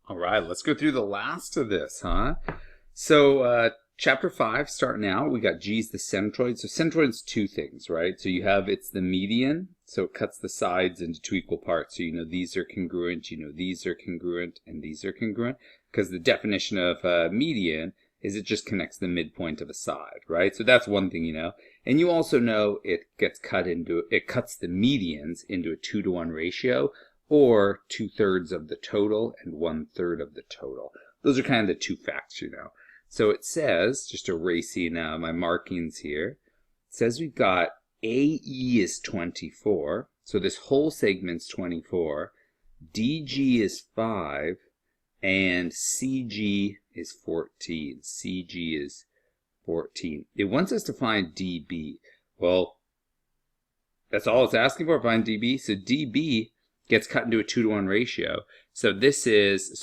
All right, let's go through the last of this, huh? So, chapter 5, starting out, we got G's the centroid. So centroid's two things, right? So you have, it's the median, so it cuts the sides into two equal parts. So you know these are congruent, you know these are congruent, and these are congruent. Because the definition of median is it just connects the midpoint of a side, right? So that's one thing you know. And you also know it cuts the medians into a 2-to-1 ratio, or 2/3 of the total and 1/3 of the total. Those are kind of the two facts, you know. So it says, just erasing my markings here, it says we've got AE is 24, so this whole segment's 24, DG is 5, and CG is 14. CG is 14. It wants us to find DB. Well, that's all it's asking for, find DB. So DB gets cut into a 2-to-1 ratio. So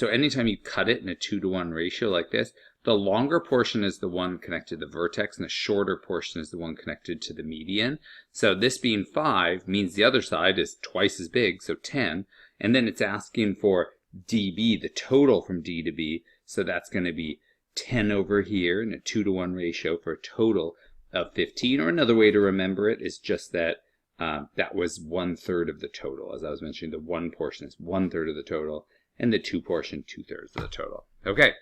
anytime you cut it in a 2-to-1 ratio like this, the longer portion is the one connected to the vertex, and the shorter portion is the one connected to the median. So this being 5 means the other side is twice as big, so 10. And then it's asking for DB, the total from D to B. So that's going to be 10 over here in a 2-to-1 ratio for a total of 15. Or another way to remember it is just that that was 1/3 of the total. As I was mentioning, the one portion is 1/3 of the total, and the two portion 2/3 of the total. Okay,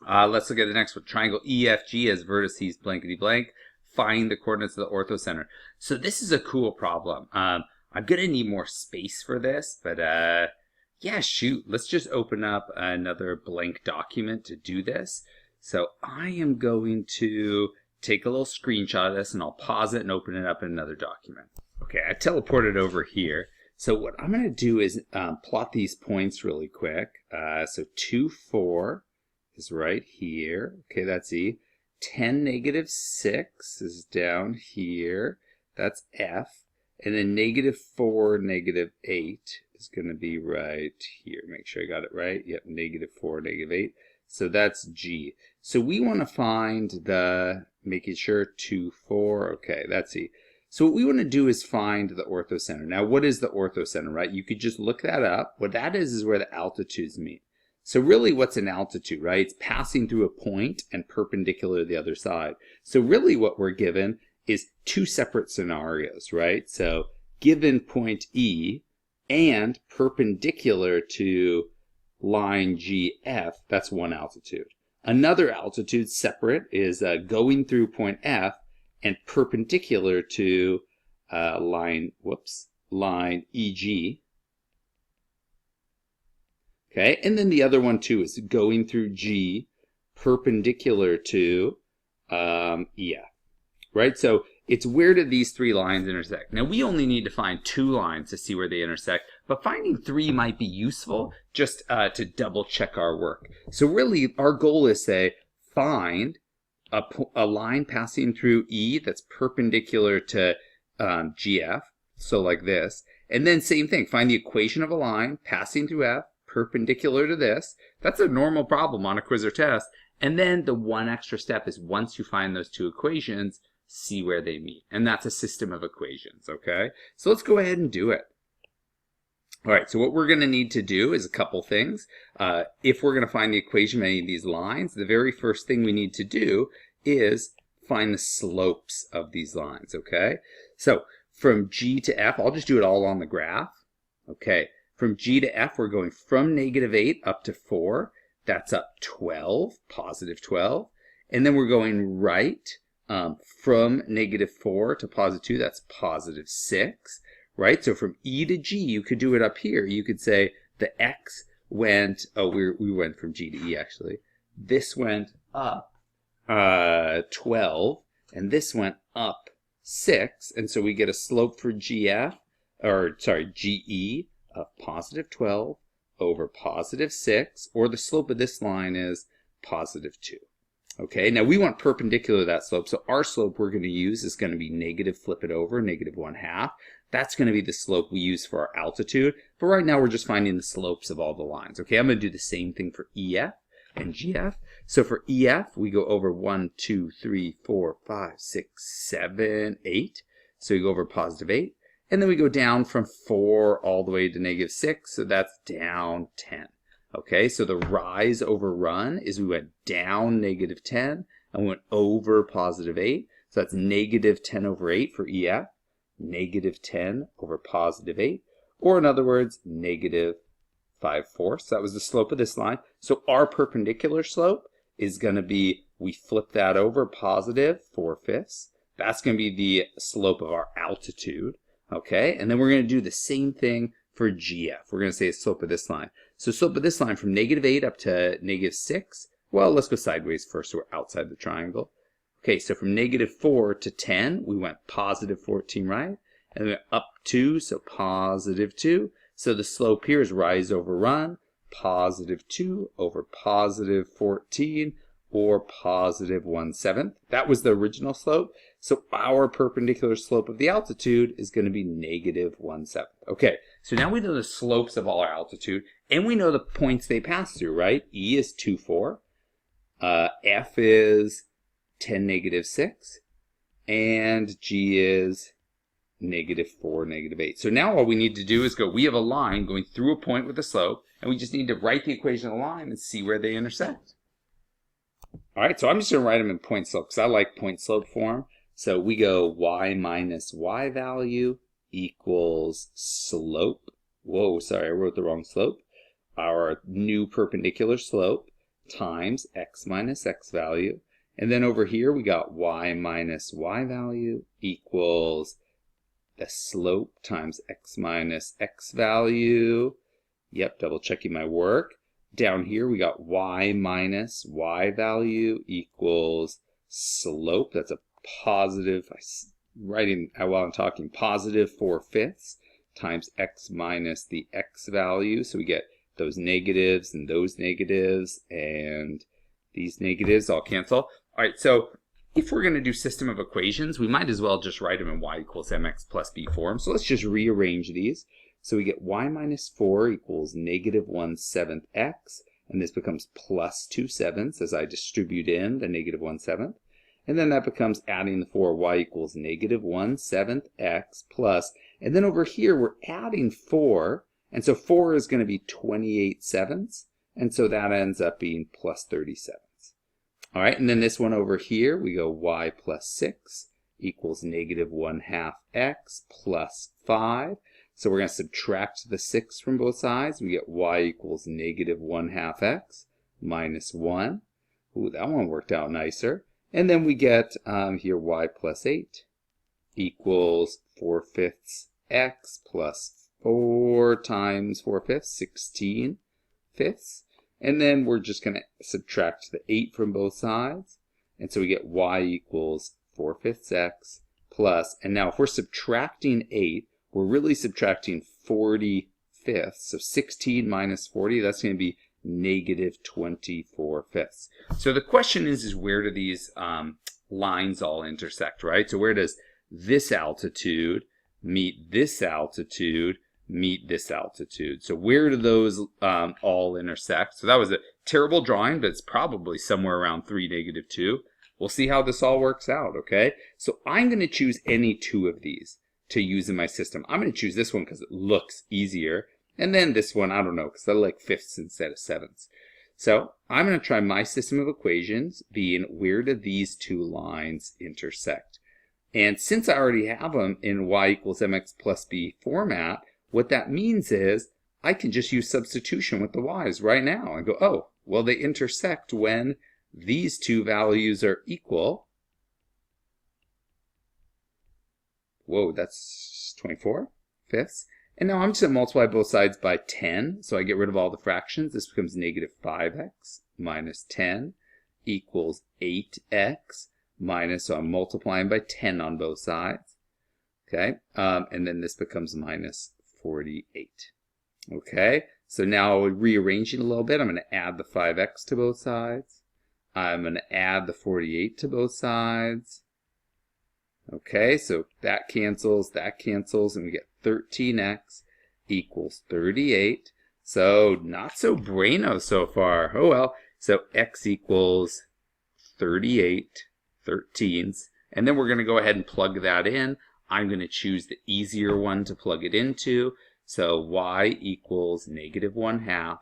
let's look at the next one. Triangle EFG has vertices blankety-blank. Find the coordinates of the orthocenter. So this is a cool problem. I'm gonna need more space for this, but yeah, shoot. Let's just open up another blank document to do this. So I am going to take a little screenshot of this, and I'll pause it and open it up in another document. Okay, I teleported over here. So what I'm going to do is plot these points really quick. So 2, 4 is right here. Okay, that's E. 10, -6 is down here. That's F. And then -4, -8 is going to be right here. Make sure I got it right. Yep, -4, -8. So that's G. So we want to find making sure 2, 4. Okay, that's E. So what we want to do is find the orthocenter. Now, what is the orthocenter, right? You could just look that up. What that is where the altitudes meet. So really, what's an altitude, right? It's passing through a point and perpendicular to the other side. So really what we're given is two separate scenarios, right? So given point E and perpendicular to line GF, that's one altitude. Another altitude separate is going through point F and perpendicular to line EG. Okay, and then the other one too is going through G perpendicular to EF. Right, so it's where do these three lines intersect? Now we only need to find 2 lines to see where they intersect, but finding 3 might be useful just to double check our work. So really our goal is say find a line passing through E that's perpendicular to GF, so like this, and then same thing, find the equation of a line passing through F perpendicular to this. That's a normal problem on a quiz or test. And then the one extra step is once you find those two equations, see where they meet. And that's a system of equations, okay? So let's go ahead and do it. All right, so what we're going to need to do is a couple things. If we're going to find the equation of any of these lines, the very first thing we need to do is find the slopes of these lines, okay? So from G to F, I'll just do it all on the graph. Okay, from G to F, we're going from -8 up to 4. That's up 12, positive 12. And then we're going right from -4 to +2, that's positive 6, right? So from E to G, you could do it up here. You could say the X went, we went from G to E actually. This went up 12, and this went up 6, and so we get a slope for GE of positive 12 over positive 6, or the slope of this line is positive 2. Okay, now we want perpendicular to that slope, so our slope we're going to use is going to be negative, flip it over, -1/2. That's going to be the slope we use for our altitude, but right now we're just finding the slopes of all the lines. Okay, I'm going to do the same thing for EF and GF. So for EF, we go over 1, 2, 3, 4, 5, 6, 7, 8. So we go over positive 8. And then we go down from 4 all the way to -6, so that's down 10. Okay, so the rise over run is we went down -10 and we went over +8. So that's -10/8 for EF, -10 over +8, or in other words, -5/4. That was the slope of this line. So our perpendicular slope is going to be, we flip that over, +4/5. That's going to be the slope of our altitude. Okay, and then we're going to do the same thing for GF. We're going to say the slope of this line. So slope of this line from -8 up to -6. Well, let's go sideways first so we're outside the triangle. Okay, so from -4 to 10, we went +14, right? And we went up 2, so +2. So the slope here is rise over run, +2 over +14, or +1/7. That was the original slope. So our perpendicular slope of the altitude is going to be -1/7. Okay, so now we know the slopes of all our altitude, and we know the points they pass through, right? E is 2, 4. F is 10, -6. And G is -4, -8. So now all we need to do is go, we have a line going through a point with a slope, and we just need to write the equation of the line and see where they intersect. All right, so I'm just going to write them in point slope because I like point slope form. So we go y minus y value equals slope. Whoa, sorry, I wrote the wrong slope. Our new perpendicular slope times x minus x value. And then over here we got y minus y value equals the slope times x minus x value. Yep, double checking my work. Down here we got y minus y value equals slope. That's a positive, writing while I'm talking, +4/5 times x minus the x value. So we get those negatives and those negatives, and these negatives all cancel. All right, so if we're going to do system of equations, we might as well just write them in y equals mx plus b form. So let's just rearrange these. So we get y minus 4 equals -1/7 x, and this becomes +2/7 as I distribute in the -1/7. And then that becomes adding the 4, y equals -1/7 x plus, and then over here we're adding 4, and so 4 is going to be 28/7, and so that ends up being +37. All right, and then this one over here, we go y plus 6 equals -1/2 x plus 5. So we're going to subtract the 6 from both sides. We get y equals -1/2 x minus 1. Ooh, that one worked out nicer. And then we get here y plus 8 equals 4/5 x plus 4 times 4/5, 16/5. And then we're just going to subtract the 8 from both sides. And so we get y equals 4/5 x plus, and now if we're subtracting 8, we're really subtracting 40/5. So 16 minus 40, that's going to be -24/5. So the question is where do these lines all intersect, right? So where does this altitude meet this altitude meet this altitude? So where do those all intersect? So that was a terrible drawing, but it's probably somewhere around 3, -2. We'll see how this all works out, okay? So I'm going to choose any two of these to use in my system. I'm going to choose this one because it looks easier. And then this one, I don't know, because I like 5ths instead of 7ths. So I'm going to try my system of equations being where do these two lines intersect? And since I already have them in y equals mx plus b format, what that means is I can just use substitution with the y's right now and go, oh, well, they intersect when these two values are equal. Whoa, that's 24/5. And now I'm just going to multiply both sides by 10. So I get rid of all the fractions. This becomes -5x minus 10 equals 8x minus, so I'm multiplying by 10 on both sides. Okay, and then this becomes -48. Okay, so now rearranging a little bit, I'm going to add the 5x to both sides. I'm going to add the 48 to both sides. Okay, so that cancels, and we get 13x equals 38. So not so braino so far. Oh well. So x equals 38 13ths. And then we're going to go ahead and plug that in. I'm going to choose the easier one to plug it into. So y equals -1/2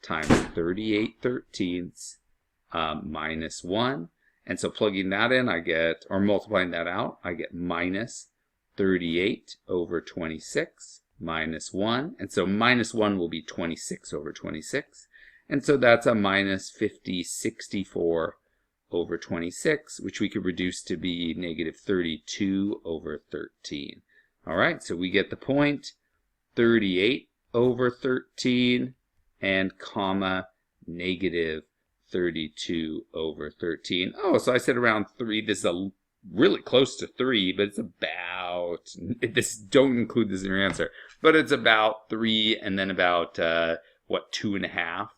times 38/13 minus 1. And so plugging that in, I get, or multiplying that out, I get minus 38/26 minus 1. And so minus 1 will be 26/26. And so that's a minus 50/64/26, which we could reduce to be negative 32/13. All right, so we get the point, 38/13 and comma negative 32/13. Oh, so I said around 3. This is really close to 3, but it's about, don't include this in your answer, but it's about 3 and then about, 2.5.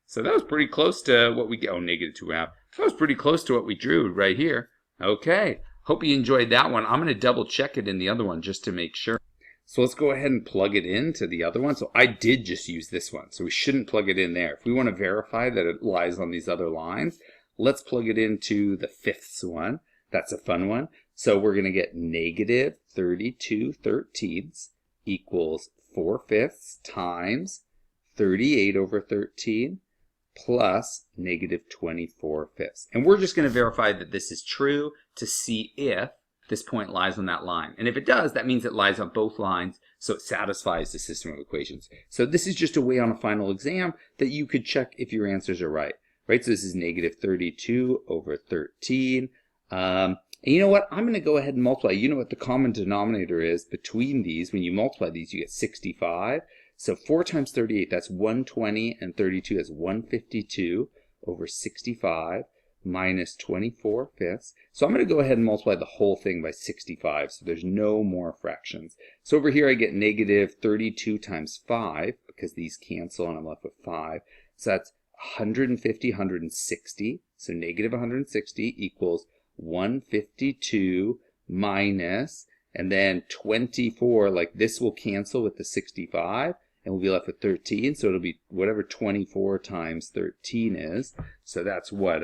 So that was pretty close to what we get. Oh, negative 2.5. That was pretty close to what we drew right here. Okay, hope you enjoyed that one. I'm going to double check it in the other one just to make sure. So let's go ahead and plug it into the other one. So I did just use this one, so we shouldn't plug it in there. If we want to verify that it lies on these other lines, let's plug it into the fifths one. That's a fun one. So we're going to get negative 32/13 equals 4/5 times 38/13 plus negative 24/5. And we're just going to verify that this is true to see if this point lies on that line. And if it does, that means it lies on both lines, so it satisfies the system of equations. So this is just a way on a final exam that you could check if your answers are right. Right, so this is negative 32/13. And you know what? I'm going to go ahead and multiply. You know what the common denominator is between these. When you multiply these, you get 65. So 4 times 38, that's 120, and 32 is 152/65 minus 24/5. So I'm going to go ahead and multiply the whole thing by 65, so there's no more fractions. So over here I get negative 32 times 5, because these cancel and I'm left with 5. So that's 150, 160. So negative 160 equals 152 minus, and then 24, like this will cancel with the 65, and we'll be left with 13, so it'll be whatever 24 times 13 is. So that's what,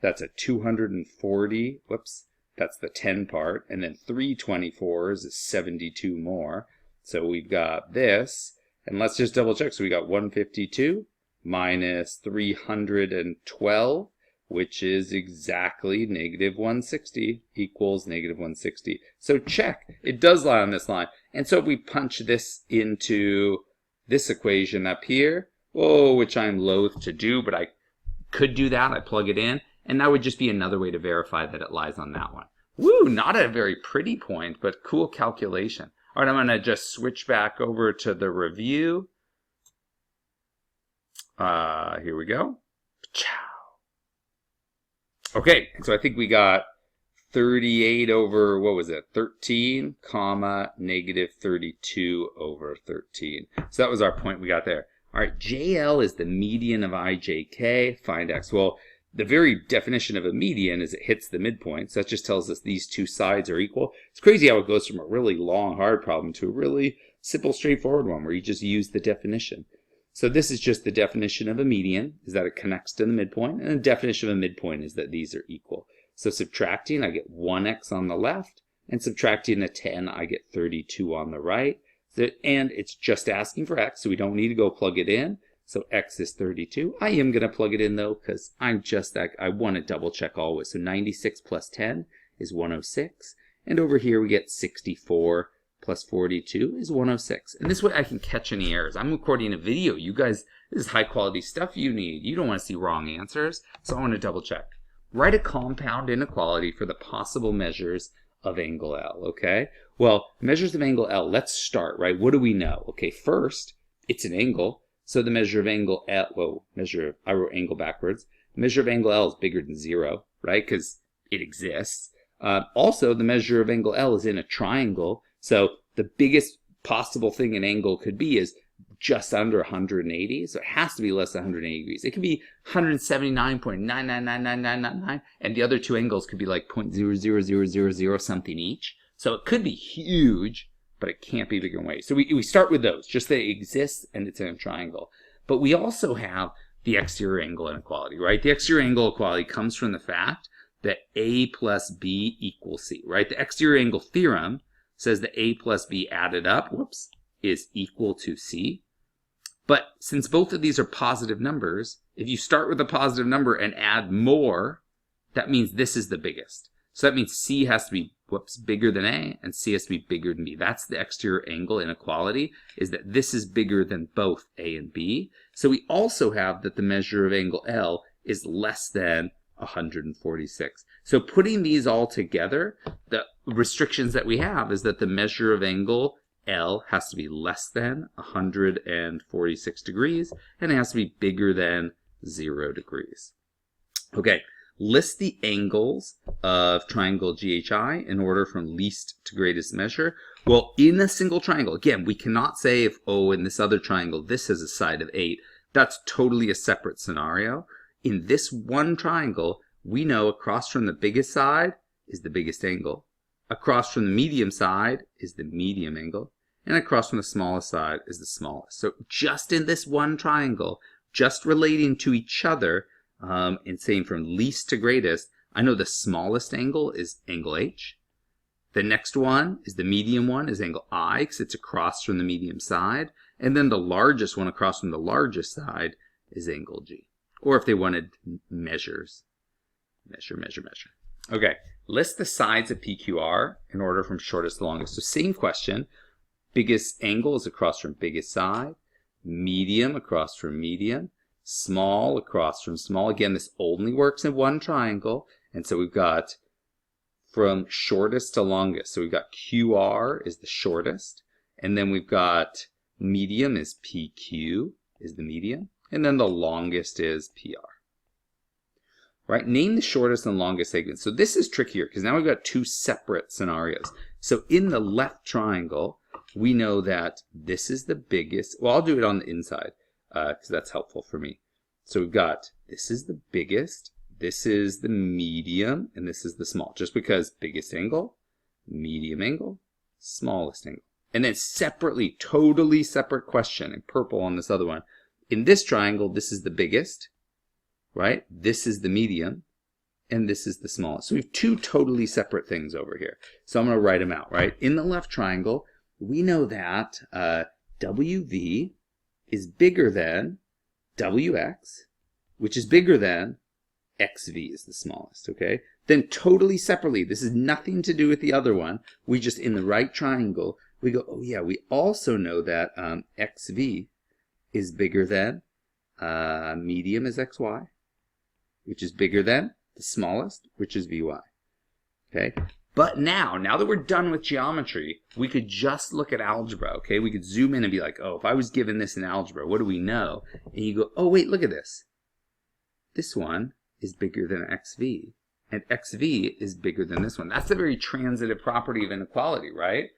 that's a 240, whoops, that's the 10 part, and then 3 24s is 72 more. So we've got this, and let's just double check. So we got 152 minus 312, which is exactly negative 160 equals negative 160. So check, it does lie on this line. And so if we punch this into this equation up here, oh, which I'm loath to do, but I could do that, I plug it in, and that would just be another way to verify that it lies on that one. Woo, not a very pretty point, but cool calculation. All right, I'm gonna just switch back over to the review. Here we go. Okay, so I think we got 38 over, what was it, 13, comma, negative 32/13. So that was our point we got there. All right, JL is the median of IJK. Find X. Well, the very definition of a median is it hits the midpoint. So that just tells us these two sides are equal. It's crazy how it goes from a really long, hard problem to a really simple, straightforward one where you just use the definition. So this is just the definition of a median, is that it connects to the midpoint, and the definition of a midpoint is that these are equal. So subtracting, I get 1x on the left, and subtracting a 10, I get 32 on the right. And it's just asking for x, so we don't need to go plug it in. So x is 32. I am going to plug it in, though, because I want to double check always. So 96 plus 10 is 106. And over here we get 64 plus 42 is 106. And this way I can catch any errors. I'm recording a video. You guys, this is high quality stuff you need. You don't want to see wrong answers. So I want to double check. Write a compound inequality for the possible measures of angle L, okay? Well, measures of angle L, let's start, right? What do we know? Okay, first, it's an angle. So the measure of angle L, I wrote angle backwards. The measure of angle L is bigger than 0, right? Because it exists. Also, the measure of angle L is in a triangle. So the biggest possible thing an angle could be is just under 180. So it has to be less than 180 degrees. It could be 179.9999999, and the other two angles could be like 0.00000 something each. So it could be huge, but it can't be bigger in weight. So we start with those, just that it exists and it's in a triangle. But we also have the exterior angle inequality, right? The exterior angle inequality comes from the fact that A plus B equals C, right? The exterior angle theorem says that A plus B added up, is equal to C. But since both of these are positive numbers, if you start with a positive number and add more, that means this is the biggest. So that means C has to be, bigger than A, and C has to be bigger than B. That's the exterior angle inequality, is that this is bigger than both A and B. So we also have that the measure of angle L is less than 146. So putting these all together, the restrictions that we have is that the measure of angle L has to be less than 146 degrees, and it has to be bigger than 0 degrees. Okay. List the angles of triangle GHI in order from least to greatest measure. Well, in a single triangle, again, we cannot say if, oh, in this other triangle, this has a side of 8. That's totally a separate scenario. In this one triangle, we know across from the biggest side is the biggest angle. Across from the medium side is the medium angle. And across from the smallest side is the smallest. So just in this one triangle, just relating to each other, and saying from least to greatest, I know the smallest angle is angle H. The next one is the medium one is angle I, because it's across from the medium side. And then the largest one across from the largest side is angle G. Or if they wanted measures, measure. Okay, list the sides of PQR in order from shortest to longest. So same question. Biggest angle is across from biggest side. Medium across from medium. Small across from small. Again, this only works in one triangle. And so we've got from shortest to longest. So we've got QR is the shortest. And then we've got medium is PQ is the medium. And then the longest is PR. Right? Name the shortest and longest segments. So this is trickier because now we've got two separate scenarios. So in the left triangle, we know that this is the biggest. Well, I'll do it on the inside. Because that's helpful for me. So we've got, this is the biggest, this is the medium, and this is the small. Just because biggest angle, medium angle, smallest angle. And then separately, totally separate question in purple on this other one. In this triangle, this is the biggest, right? This is the medium, and this is the smallest. So we have two totally separate things over here. So I'm going to write them out, right? In the left triangle, we know that WV is bigger than WX, which is bigger than XV is the smallest, okay? Then totally separately, this is nothing to do with the other one. We just, in the right triangle, we go, oh yeah, we also know that XV is bigger than medium is XY, which is bigger than the smallest, which is VY, okay? But now that we're done with geometry, we could just look at algebra, okay? We could zoom in and be like, oh, if I was given this in algebra, what do we know? And you go, oh, wait, look at this. This one is bigger than XV, and XV is bigger than this one. That's the very transitive property of inequality, right?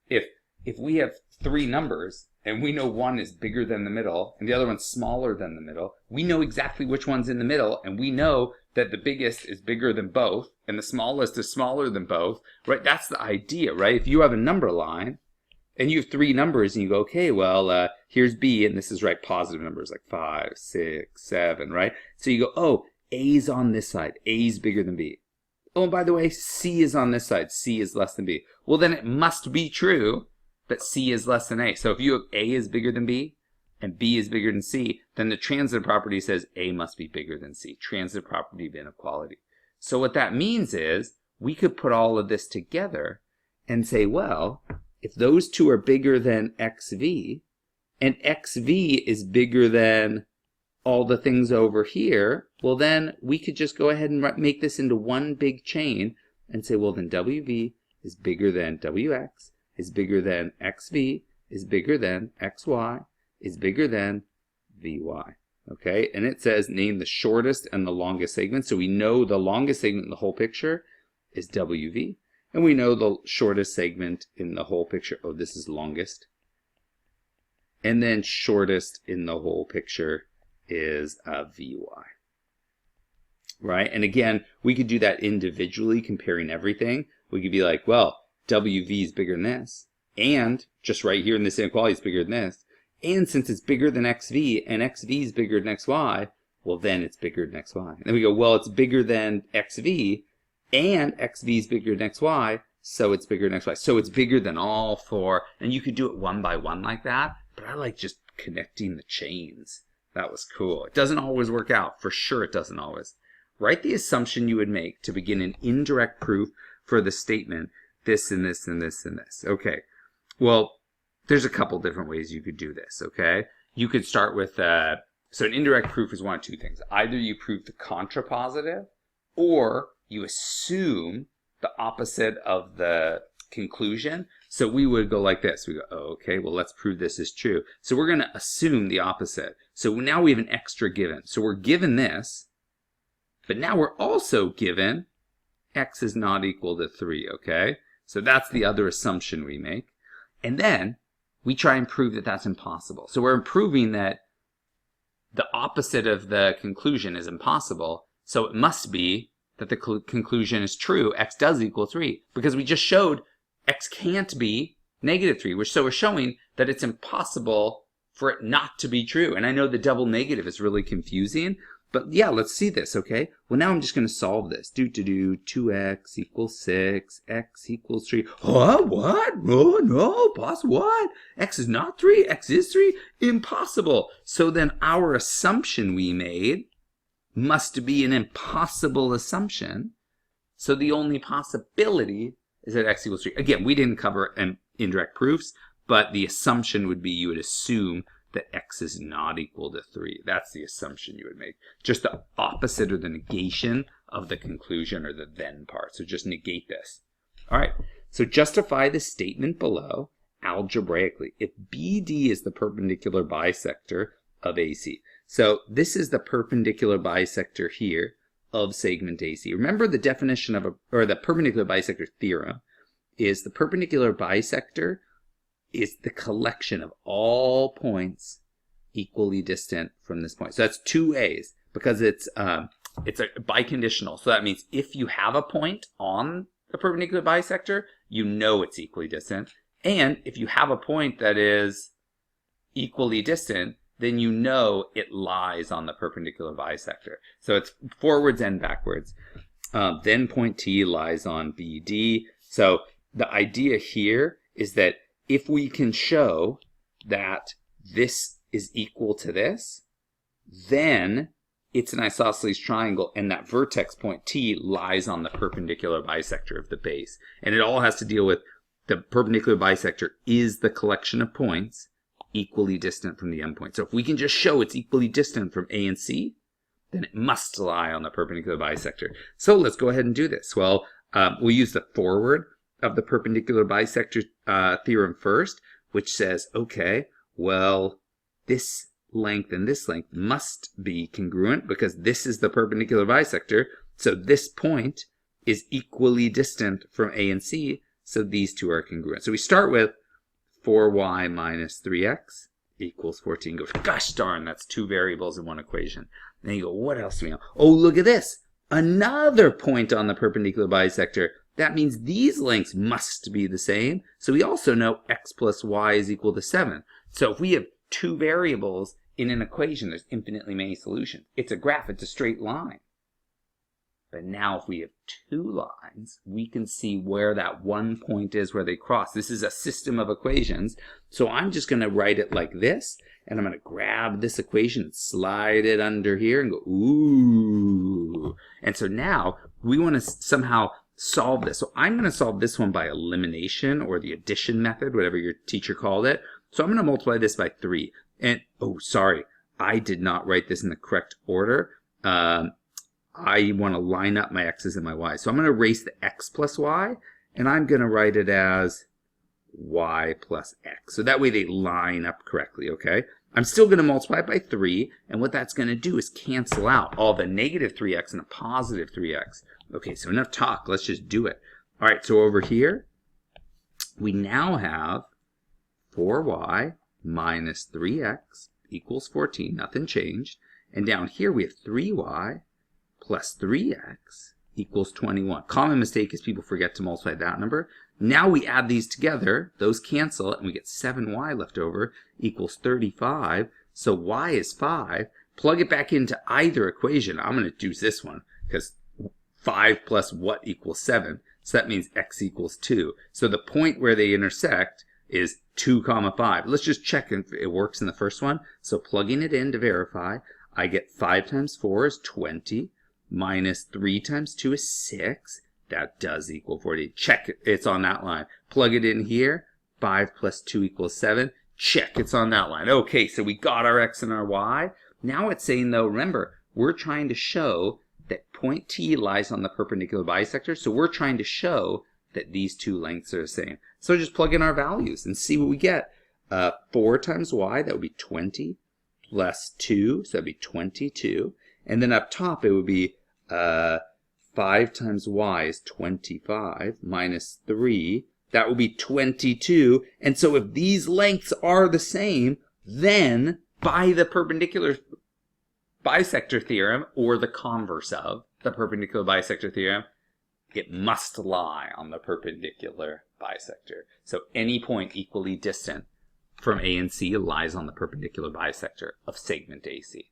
If we have three numbers, and we know one is bigger than the middle, and the other one's smaller than the middle, we know exactly which one's in the middle, and we know that the biggest is bigger than both, and the smallest is smaller than both, right? That's the idea, right? If you have a number line, and you have three numbers, and you go, okay, well, here's B, and this is, right, positive numbers, like 5, 6, 7, right? So you go, oh, A's on this side, A's bigger than B. Oh, and by the way, C is on this side, C is less than B. Well, then it must be true that C is less than A. So if you have A is bigger than B, and B is bigger than C, then the transitive property says A must be bigger than C. Transitive property of inequality. So what that means is we could put all of this together and say, well, if those two are bigger than XV, and XV is bigger than all the things over here, well then we could just go ahead and make this into one big chain and say, well then WV is bigger than WX, is bigger than XV, is bigger than XY, is bigger than VY. Okay, and it says name the shortest and the longest segment. So we know the longest segment in the whole picture is WV, and we know the shortest segment in the whole picture, oh, this is longest. And then shortest in the whole picture is VY. Right, and again, we could do that individually, comparing everything. We could be like, well, WV is bigger than this, and just right here in this inequality is bigger than this. And since it's bigger than XV, and XV is bigger than XY, well then it's bigger than XY. And then we go, well, it's bigger than XV, and XV is bigger than XY, so it's bigger than XY. So it's bigger than all four, and you could do it one by one like that, but I like just connecting the chains. That was cool. It doesn't always work out. For sure it doesn't always. Write the assumption you would make to begin an indirect proof for the statement this and this and this and this. Okay. Well, there's a couple different ways you could do this, okay? You could start with, so an indirect proof is one of two things. Either you prove the contrapositive, or you assume the opposite of the conclusion. So we would go like this. We go, oh, okay, well, let's prove this is true. So we're going to assume the opposite. So now we have an extra given. So we're given this, but now we're also given x is not equal to 3, okay? So that's the other assumption we make. And then we try and prove that that's impossible. So we're proving that the opposite of the conclusion is impossible. So it must be that the conclusion is true. X does equal 3, because we just showed x can't be negative 3, so we're showing that it's impossible for it not to be true. And I know the double negative is really confusing, but yeah, let's see this, okay? Well, now I'm just going to solve this. 2x equals 6, x equals 3. What? No, boss, what? X is not 3, x is 3? Impossible. So then our assumption we made must be an impossible assumption. So the only possibility is that x equals 3. Again, we didn't cover indirect proofs, but the assumption would be you would assume that x is not equal to 3. That's the assumption you would make. Just the opposite or the negation of the conclusion or the then part. So just negate this. All right. So justify the statement below algebraically. If BD is the perpendicular bisector of AC. So this is the perpendicular bisector here of segment AC. Remember the definition of the perpendicular bisector theorem is the perpendicular bisector is the collection of all points equally distant from this point. So that's two A's, because it's a biconditional. So that means if you have a point on the perpendicular bisector, you know it's equally distant. And if you have a point that is equally distant, then you know it lies on the perpendicular bisector. So it's forwards and backwards. Then point T lies on BD. So the idea here is that if we can show that this is equal to this, then it's an isosceles triangle, and that vertex point T lies on the perpendicular bisector of the base. And it all has to deal with the perpendicular bisector is the collection of points equally distant from the endpoint. So if we can just show it's equally distant from A and C, then it must lie on the perpendicular bisector. So let's go ahead and do this. Well, we'll use the forward of the perpendicular bisector theorem first, which says, okay, well, this length and this length must be congruent because this is the perpendicular bisector. So this point is equally distant from A and C. So these two are congruent. So we start with 4y minus 3x equals 14. Goes, gosh darn, that's two variables in one equation. Then you go, what else do we know? Oh, look at this. Another point on the perpendicular bisector. That means these lengths must be the same. So we also know x plus y is equal to 7. So if we have two variables in an equation, there's infinitely many solutions. It's a graph, it's a straight line. But now if we have two lines, we can see where that one point is where they cross. This is a system of equations. So I'm just going to write it like this. And I'm going to grab this equation, slide it under here, and go, ooh. And so now we want to somehow solve this. So I'm going to solve this one by elimination or the addition method, whatever your teacher called it. So I'm going to multiply this by 3. And, oh, sorry, I did not write this in the correct order. I want to line up my x's and my y's. So I'm going to erase the x plus y, and I'm going to write it as y plus x. So that way they line up correctly, okay? I'm still going to multiply it by 3, and what that's going to do is cancel out all the negative 3x and the positive 3x. Okay, so enough talk. Let's just do it. All right, so over here, we now have 4y minus 3x equals 14. Nothing changed. And down here, we have 3y plus 3x equals 21. Common mistake is people forget to multiply that number. Now we add these together. Those cancel, and we get 7y left over equals 35. So y is 5. Plug it back into either equation. I'm going to do this one because 5 plus what equals 7. So that means x equals 2. So the point where they intersect is 2, 5. Let's just check if it works in the first one. So plugging it in to verify, I get 5 times 4 is 20, minus 3 times 2 is 6. That does equal 40. Check it, it's on that line. Plug it in here, 5 plus 2 equals 7. Check, it's on that line. Okay, so we got our x and our y. Now it's saying, though, remember, we're trying to show that point T lies on the perpendicular bisector, so we're trying to show that these two lengths are the same. So just plug in our values and see what we get. 4 times y, that would be 20, plus 2, so that would be 22. And then up top, it would be 5 times y is 25, minus 3, that would be 22. And so if these lengths are the same, then by the perpendicular bisector theorem, or the converse of the perpendicular bisector theorem, it must lie on the perpendicular bisector. So any point equally distant from A and C lies on the perpendicular bisector of segment AC.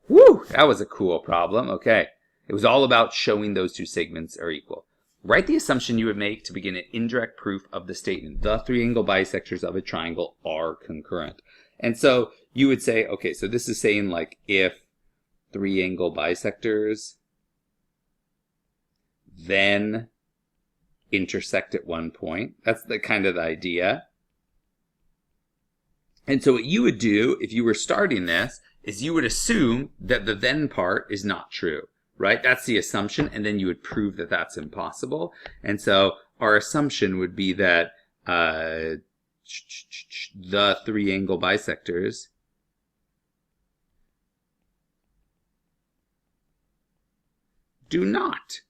Woo! That was a cool problem. Okay. It was all about showing those two segments are equal. Write the assumption you would make to begin an indirect proof of the statement. The 3 angle bisectors of a triangle are concurrent. And so you would say, okay, so this is saying like if 3 angle bisectors then intersect at one point. That's the kind of the idea. And so what you would do if you were starting this is you would assume that the then part is not true, right? That's the assumption, and then you would prove that that's impossible. And so our assumption would be that the 3 angle bisectors do not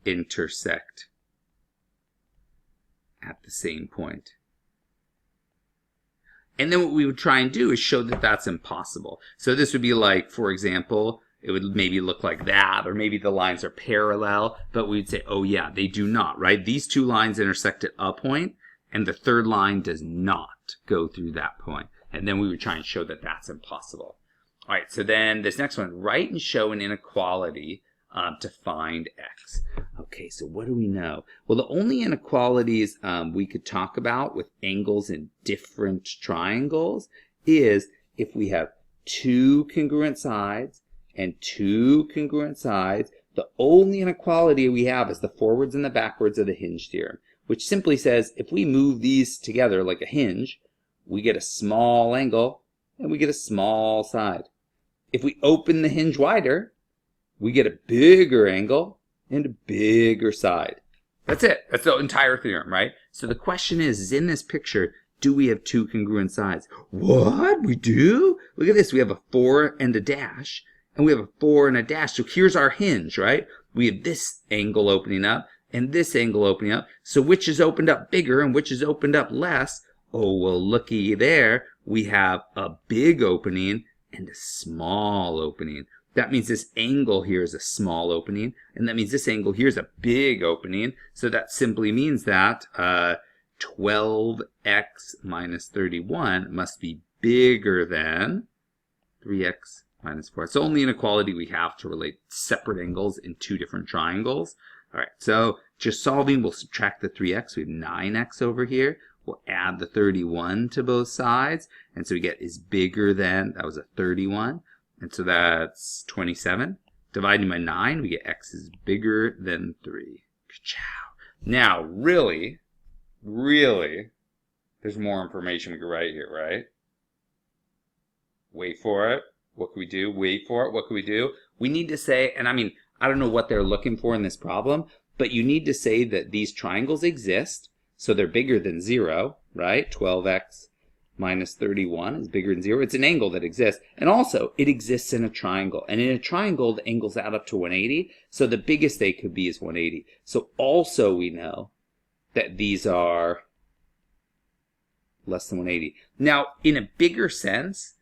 intersect at the same point. And then what we would try and do is show that that's impossible. So this would be like, for example, it would maybe look like that, or maybe the lines are parallel, but we'd say, oh yeah, they do not, right? These two lines intersect at a point, and the third line does not go through that point. And then we would try and show that that's impossible. All right, so then this next one, write and show an inequality to find x. Okay, so what do we know? Well, the only inequalities we could talk about with angles in different triangles is if we have 2 congruent sides and 2 congruent sides. The only inequality we have is the forwards and the backwards of the hinge theorem, which simply says if we move these together like a hinge, we get a small angle and we get a small side. If we open the hinge wider, we get a bigger angle and a bigger side. That's it. That's the entire theorem, right? So the question is in this picture, do we have 2 congruent sides? What? We do? Look at this. We have a 4 and a dash, and we have a 4 and a dash. So here's our hinge, right? We have this angle opening up and this angle opening up. So which is opened up bigger and which is opened up less? Oh, well, looky there. We have a big opening and a small opening. That means this angle here is a small opening, and that means this angle here is a big opening. So that simply means that 12x minus 31 must be bigger than 3x minus 4. It's the only inequality we have to relate separate angles in 2 different triangles. All right, so just solving, we'll subtract the 3x. We have 9x over here. We'll add the 31 to both sides, and so we get is bigger than, that was a 31. And so that's 27. Dividing by 9, we get x is bigger than 3. Now, really, there's more information we can write here, right? Wait for it. What can we do? Wait for it. What can we do? We need to say, and I mean, I don't know what they're looking for in this problem, but you need to say that these triangles exist, so they're bigger than 0, right? 12x minus 31 is bigger than 0. It's an angle that exists. And also, it exists in a triangle. And in a triangle, the angles add up to 180. So the biggest they could be is 180. So also we know that these are less than 180. Now, in a bigger sense,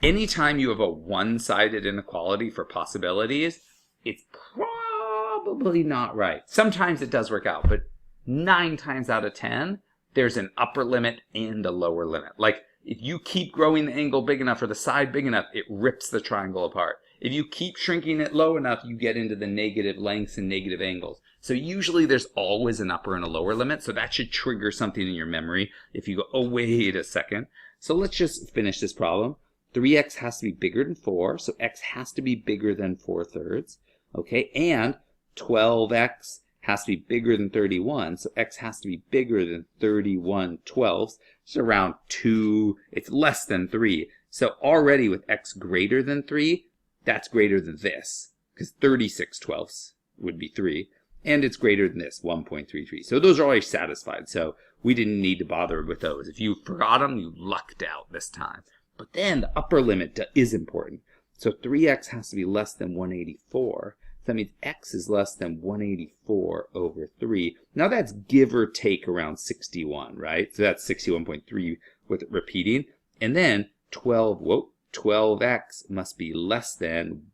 anytime you have a one-sided inequality for possibilities, it's probably not right. Sometimes it does work out, but 9 times out of 10, there's an upper limit and a lower limit. Like, if you keep growing the angle big enough or the side big enough, it rips the triangle apart. If you keep shrinking it low enough, you get into the negative lengths and negative angles. So usually there's always an upper and a lower limit, so that should trigger something in your memory if you go, oh, wait a second. So let's just finish this problem. 3x has to be bigger than 4, so x has to be bigger than 4/3, okay? And 12x has to be bigger than 31, so x has to be bigger than 31/12. It's around 2, it's less than 3. So already with x greater than 3, that's greater than this, because 36/12 would be 3. And it's greater than this, 1.33. So those are always satisfied. So we didn't need to bother with those. If you forgot them, you lucked out this time. But then the upper limit is important. So 3x has to be less than 184. So that means x is less than 184 over 3. Now that's give or take around 61, right? So that's 61.3 with it repeating. And then 12x must be less than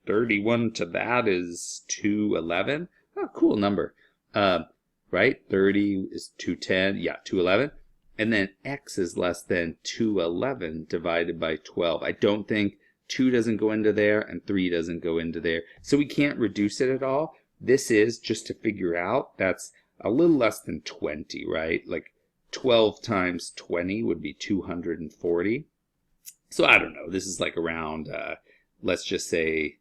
31 to that is 211. Oh, cool number, right? 30 is 210, yeah, 211. And then x is less than 211 divided by 12. I don't think 2 doesn't go into there and 3 doesn't go into there. So we can't reduce it at all. This is, just to figure out, that's a little less than 20, right? Like 12 times 20 would be 240. So I don't know, this is like around, let's just say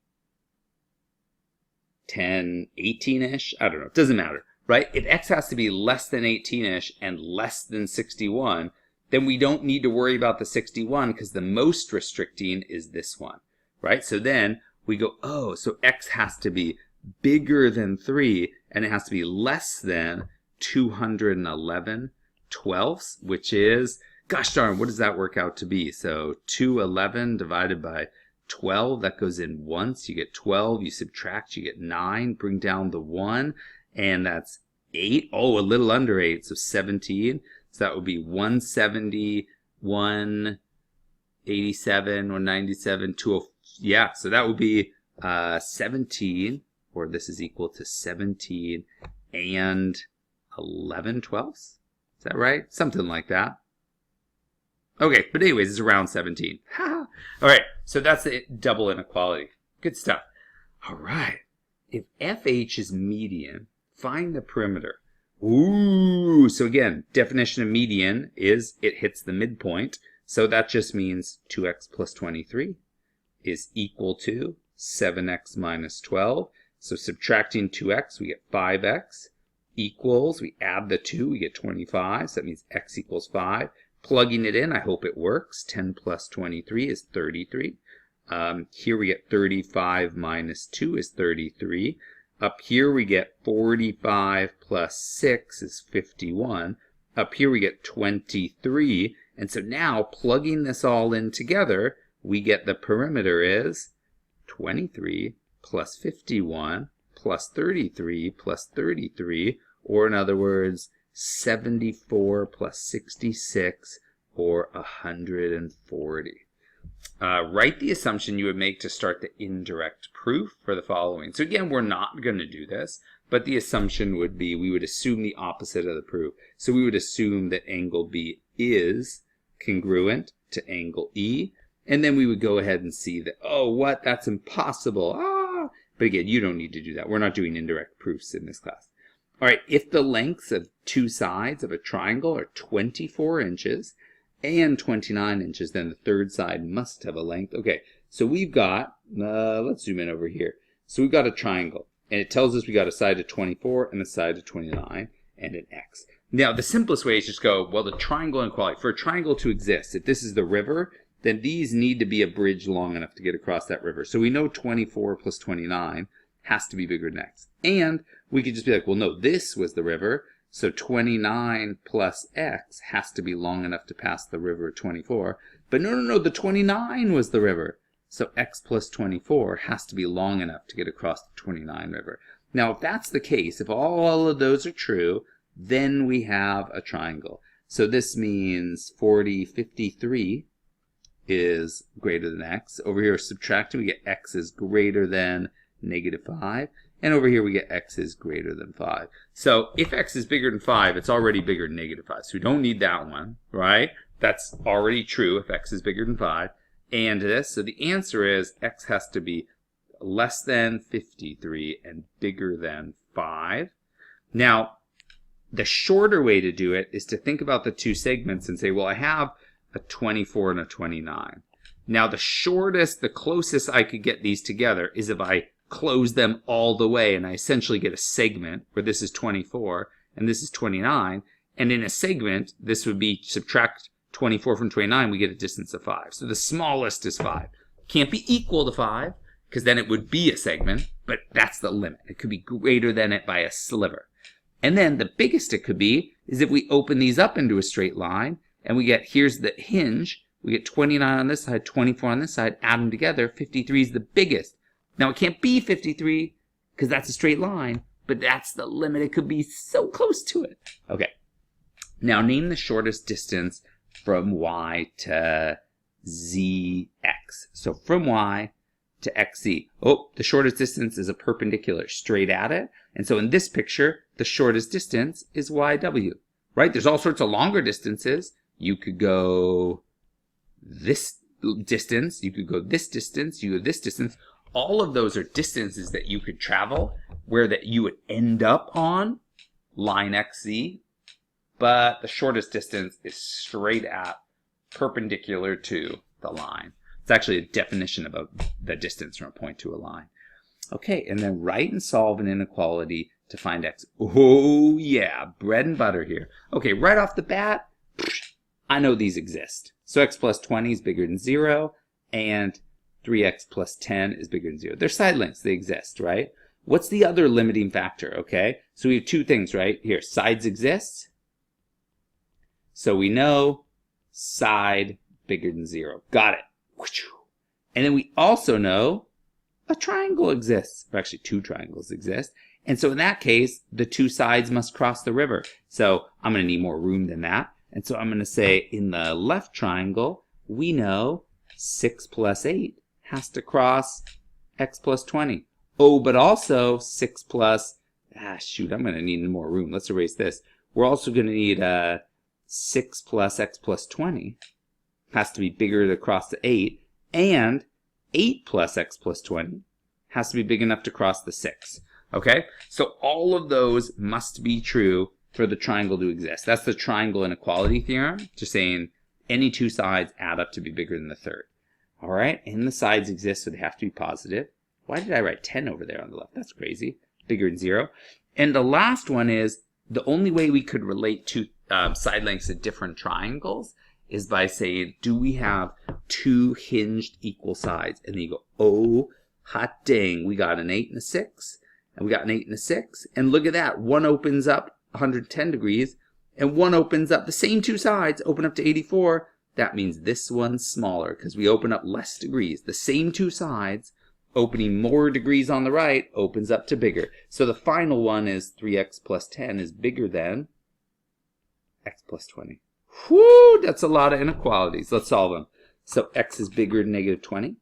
10, 18-ish. I don't know. It doesn't matter, right? If x has to be less than 18-ish and less than 61, then we don't need to worry about the 61 because the most restricting is this one, right? So then we go, oh, so x has to be bigger than 3 and it has to be less than 211/12, which is, gosh darn, what does that work out to be? So 211 divided by 12, that goes in once, you get 12, you subtract, you get 9, bring down the 1, and that's 8, oh, a little under 8, so 17, so that would be 170, 187, 197, 20, yeah, so that would be 17, or this is equal to 17 and 11/12, is that right? Something like that. Okay, but anyways, it's around 17. All right, so that's the double inequality. Good stuff. All right, if FH is median, find the perimeter. Ooh, so again, definition of median is it hits the midpoint. So that just means 2x plus 23 is equal to 7x minus 12. So subtracting 2x, we get 5x equals, we add the 2, we get 25. So that means x equals 5. Plugging it in, I hope it works. 10 plus 23 is 33. Here we get 35 minus 2 is 33. Up here we get 45 plus 6 is 51. Up here we get 23. And so now plugging this all in together, we get the perimeter is 23 plus 51 plus 33 plus 33, or in other words, 74 plus 66, or 140. Write the assumption you would make to start the indirect proof for the following. So again, we're not going to do this, but the assumption would be we would assume the opposite of the proof. So we would assume that angle B is congruent to angle E, and then we would go ahead and see that, oh, what? That's impossible. But again, you don't need to do that. We're not doing indirect proofs in this class. All right, if the lengths of two sides of a triangle are 24 inches and 29 inches, then the third side must have a length. Okay, so we've got, let's zoom in over here. So we've got a triangle, and it tells us we got a side of 24 and a side of 29 and an x. Now, the simplest way is just go, well, the triangle inequality. For a triangle to exist, if this is the river, then these need to be a bridge long enough to get across that river. So we know 24 plus 29 has to be bigger than x. And we could just be like, well, no, this was the river, so 29 plus x has to be long enough to pass the river at 24. But no, the 29 was the river. So x plus 24 has to be long enough to get across the 29 river. Now, if that's the case, if all of those are true, then we have a triangle. So this means 53 is greater than x. Over here, subtracting, we get x is greater than -5. And over here we get x is greater than 5. So if x is bigger than 5, it's already bigger than -5. So we don't need that one, right? That's already true if x is bigger than 5. And this, so the answer is x has to be less than 53 and bigger than 5. Now, the shorter way to do it is to think about the two segments and say, well, I have a 24 and a 29. Now, the shortest, the closest I could get these together is if I close them all the way, and I essentially get a segment where this is 24 and this is 29. And in a segment, this would be subtract 24 from 29, we get a distance of 5. So the smallest is 5. Can't be equal to 5, because then it would be a segment, but that's the limit. It could be greater than it by a sliver. And then the biggest it could be is if we open these up into a straight line, and we get, here's the hinge, we get 29 on this side, 24 on this side, add them together, 53 is the biggest. Now it can't be 53, because that's a straight line, but that's the limit. It could be so close to it. Okay, now name the shortest distance from y to zx. So from y to xz. Oh, the shortest distance is a perpendicular straight at it. And so in this picture, the shortest distance is yw, right? There's all sorts of longer distances. You could go this distance, you could go this distance, you go this distance. All of those are distances that you could travel where that you would end up on line xz, but the shortest distance is straight at perpendicular to the line. It's actually a definition about the distance from a point to a line. Okay, and then write and solve an inequality to find x. Oh yeah, bread and butter here. Okay, right off the bat, I know these exist. So x plus 20 is bigger than 0, and 3x plus 10 is bigger than 0. They're side lengths, they exist, right? What's the other limiting factor, okay? So we have two things, right? Here, sides exist. So we know side bigger than 0. Got it. And then we also know a triangle exists. Or actually, two triangles exist. And so in that case, the two sides must cross the river. So I'm going to need more room than that. And so I'm going to say in the left triangle, we know 6 plus 8 has to cross x plus 20. Oh, but also 6 plus, shoot, I'm going to need more room. Let's erase this. We're also going to need 6 plus x plus 20 has to be bigger to cross the 8. And 8 plus x plus 20 has to be big enough to cross the 6. Okay? So all of those must be true for the triangle to exist. That's the triangle inequality theorem, just saying any two sides add up to be bigger than the third. All right? And the sides exist, so they have to be positive. Why did I write 10 over there on the left? That's crazy. Bigger than 0. And the last one is the only way we could relate to side lengths of different triangles is by saying, do we have two hinged equal sides? And then you go, oh, hot dang, we got an 8 and a 6, and we got an 8 and a 6, and look at that, one opens up 110 degrees, and one opens up, the same two sides open up to 84. That means this one's smaller, because we open up less degrees. The same two sides, opening more degrees on the right, opens up to bigger. So the final one is 3x plus 10 is bigger than x plus 20. Whoo, that's a lot of inequalities. Let's solve them. So x is bigger than negative 20.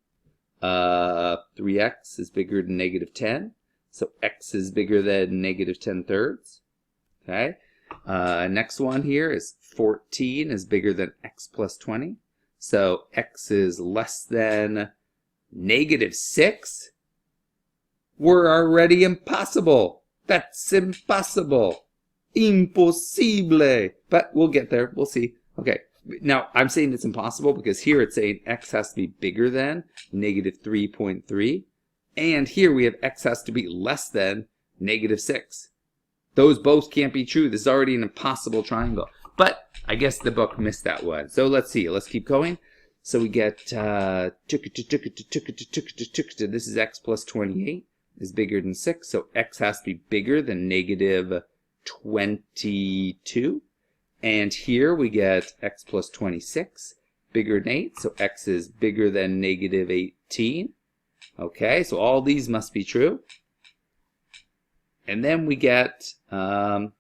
3x is bigger than negative 10. So x is bigger than negative 10 thirds. Okay. Next one here is 14 is bigger than x plus 20. So x is less than negative 6. We're already impossible. That's impossible. Impossible. But we'll get there. We'll see. Okay. Now, I'm saying it's impossible because here it's saying x has to be bigger than negative 3.3. And here we have x has to be less than negative 6. Those both can't be true. This is already an impossible triangle. But I guess the book missed that one. So let's see. Let's keep going. So we get, this is x plus 28 is bigger than 6. So x has to be bigger than negative 22. And here we get x plus 26 bigger than 8. So x is bigger than negative 18. Okay, so all these must be true. And then we get, last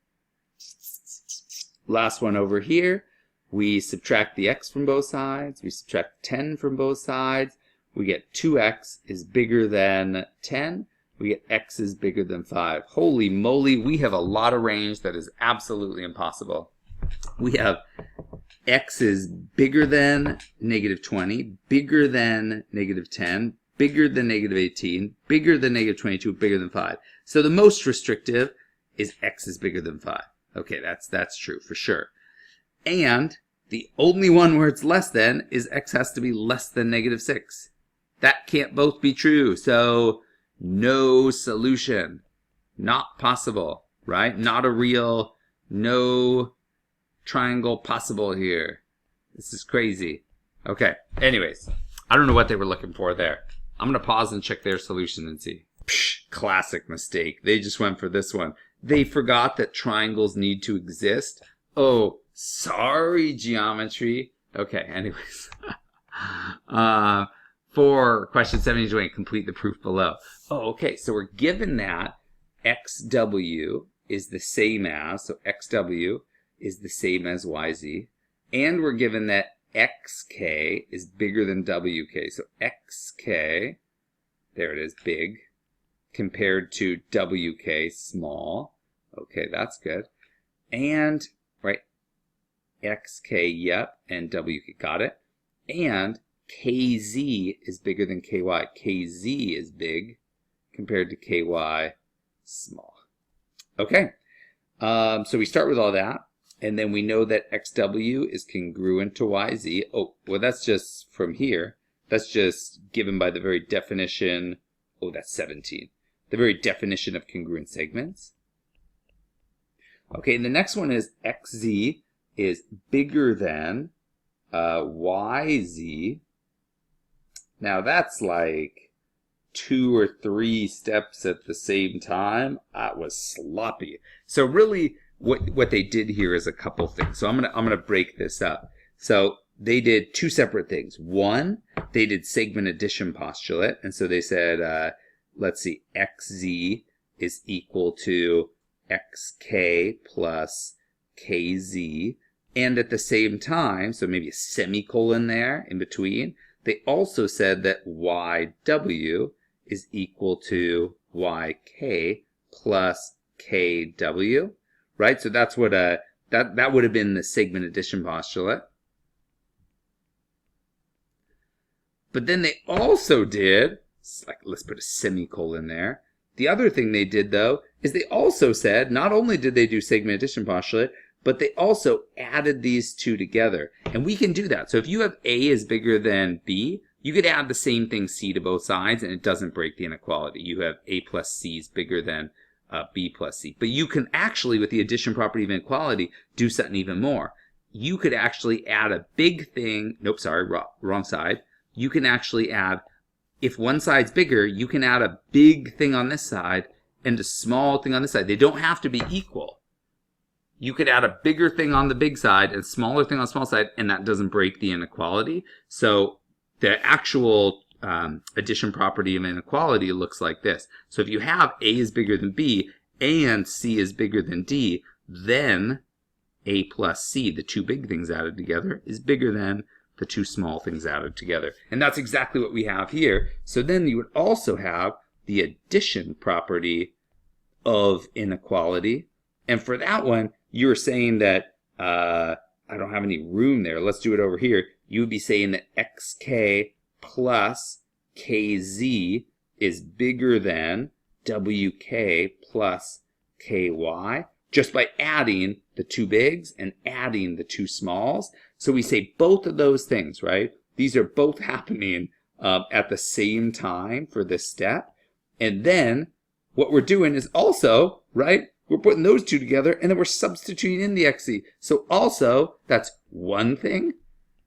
one over here. We subtract the x from both sides. We subtract 10 from both sides. We get 2x is bigger than 10. We get x is bigger than 5. Holy moly, we have a lot of range that is absolutely impossible. We have x is bigger than negative 20, bigger than negative 10, bigger than negative 18, bigger than negative 22, bigger than 5. So the most restrictive is x is bigger than 5. Okay, that's true for sure. And the only one where it's less than is x has to be less than negative 6. That can't both be true. So no solution. Not possible, right? Not a real, no triangle possible here. This is crazy. Okay, anyways, I don't know what they were looking for there. I'm going to pause and check their solution and see. Psh, classic mistake. They just went for this one. They forgot that triangles need to exist. Oh, sorry, geometry. Okay, anyways. For question 70-20, complete the proof below. Oh, okay, so we're given that xw is the same as, so xw is the same as yz, and we're given that xk is bigger than wk. So xk, there it is, big, compared to wk, small. Okay, that's good. And, right, xk, yep, and wk, got it. And kz is bigger than ky. Kz is big compared to ky, small. Okay, so we start with all that. And then we know that xw is congruent to yz. Oh, well, that's just from here. That's just given by the very definition. Oh, that's 17. The very definition of congruent segments. Okay, and the next one is xz is bigger than yz. Now, that's like 2 or 3 steps at the same time. That was sloppy. So really, what they did here is a couple things. So I'm gonna break this up. So they did 2 separate things. One, they did segment addition postulate, and so they said, let's see, xz is equal to xk plus kz, and at the same time, so maybe a semicolon there in between, they also said that yw is equal to yk plus kw. Right, so that's what that would have been the segment addition postulate. But then they also did, like, let's put a semicolon there. The other thing they did, though, is they also said, not only did they do segment addition postulate, but they also added these two together. And we can do that. So if you have A is bigger than B, you could add the same thing C to both sides, and it doesn't break the inequality. You have A plus C is bigger than B plus C. But you can actually, with the addition property of inequality, do something even more. You could actually add a big thing. Nope, sorry, wrong side. You can actually add, if one side's bigger, you can add a big thing on this side and a small thing on this side. They don't have to be equal. You could add a bigger thing on the big side and a smaller thing on the small side, and that doesn't break the inequality. So the actual addition property of inequality looks like this. So if you have A is bigger than B and C is bigger than D, then A plus C, the 2 big things added together, is bigger than the 2 small things added together. And that's exactly what we have here. So then you would also have the addition property of inequality. And for that one, you're saying that, I don't have any room there. Let's do it over here. You would be saying that xk plus kz is bigger than wk plus ky, just by adding the 2 bigs and adding the 2 smalls. So we say both of those things, right? These are both happening at the same time for this step. And then what we're doing is also, right, we're putting those 2 together, and then we're substituting in the xz. So also, that's 1 thing,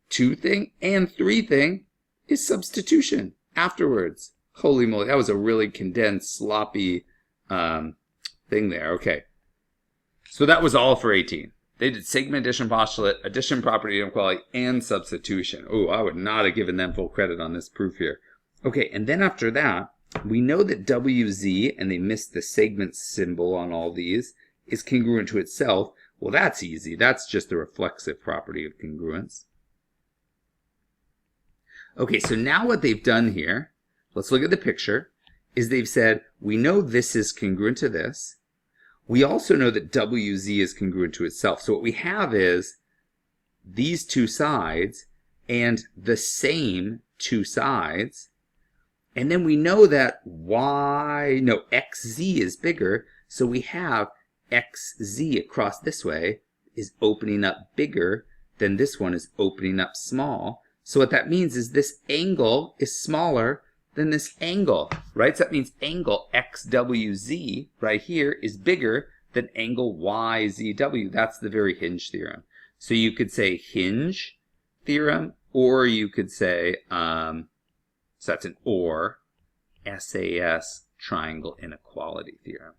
2 thing, and 3 thing is substitution afterwards. Holy moly, that was a really condensed, sloppy thing there. Okay, so that was all for 18. They did segment addition postulate, addition property inequality, and substitution. Oh, I would not have given them full credit on this proof here. Okay, and then after that, we know that WZ, and they missed the segment symbol on all these, is congruent to itself. Well, that's easy. That's just the reflexive property of congruence. Okay, so now what they've done here, let's look at the picture, is they've said, we know this is congruent to this. We also know that WZ is congruent to itself. So what we have is these 2 sides and the same 2 sides, And then we know that xz is bigger, so we have xz across this way is opening up bigger than this one is opening up small. So what that means is this angle is smaller than this angle, right? So that means angle xwz right here is bigger than angle yzw. That's the very Hinge theorem. So you could say Hinge theorem, or you could say, so that's an or, SAS triangle inequality theorem.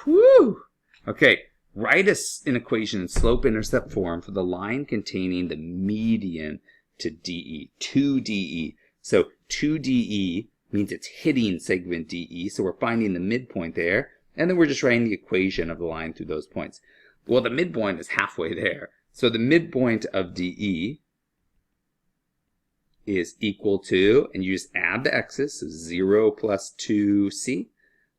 Whew! Okay, write an equation in slope-intercept form for the line containing the median to DE, 2DE. So 2DE means it's hitting segment DE, so we're finding the midpoint there, and then we're just writing the equation of the line through those points. Well, the midpoint is halfway there. So the midpoint of DE is equal to, and you just add the x's, so 0 plus 2c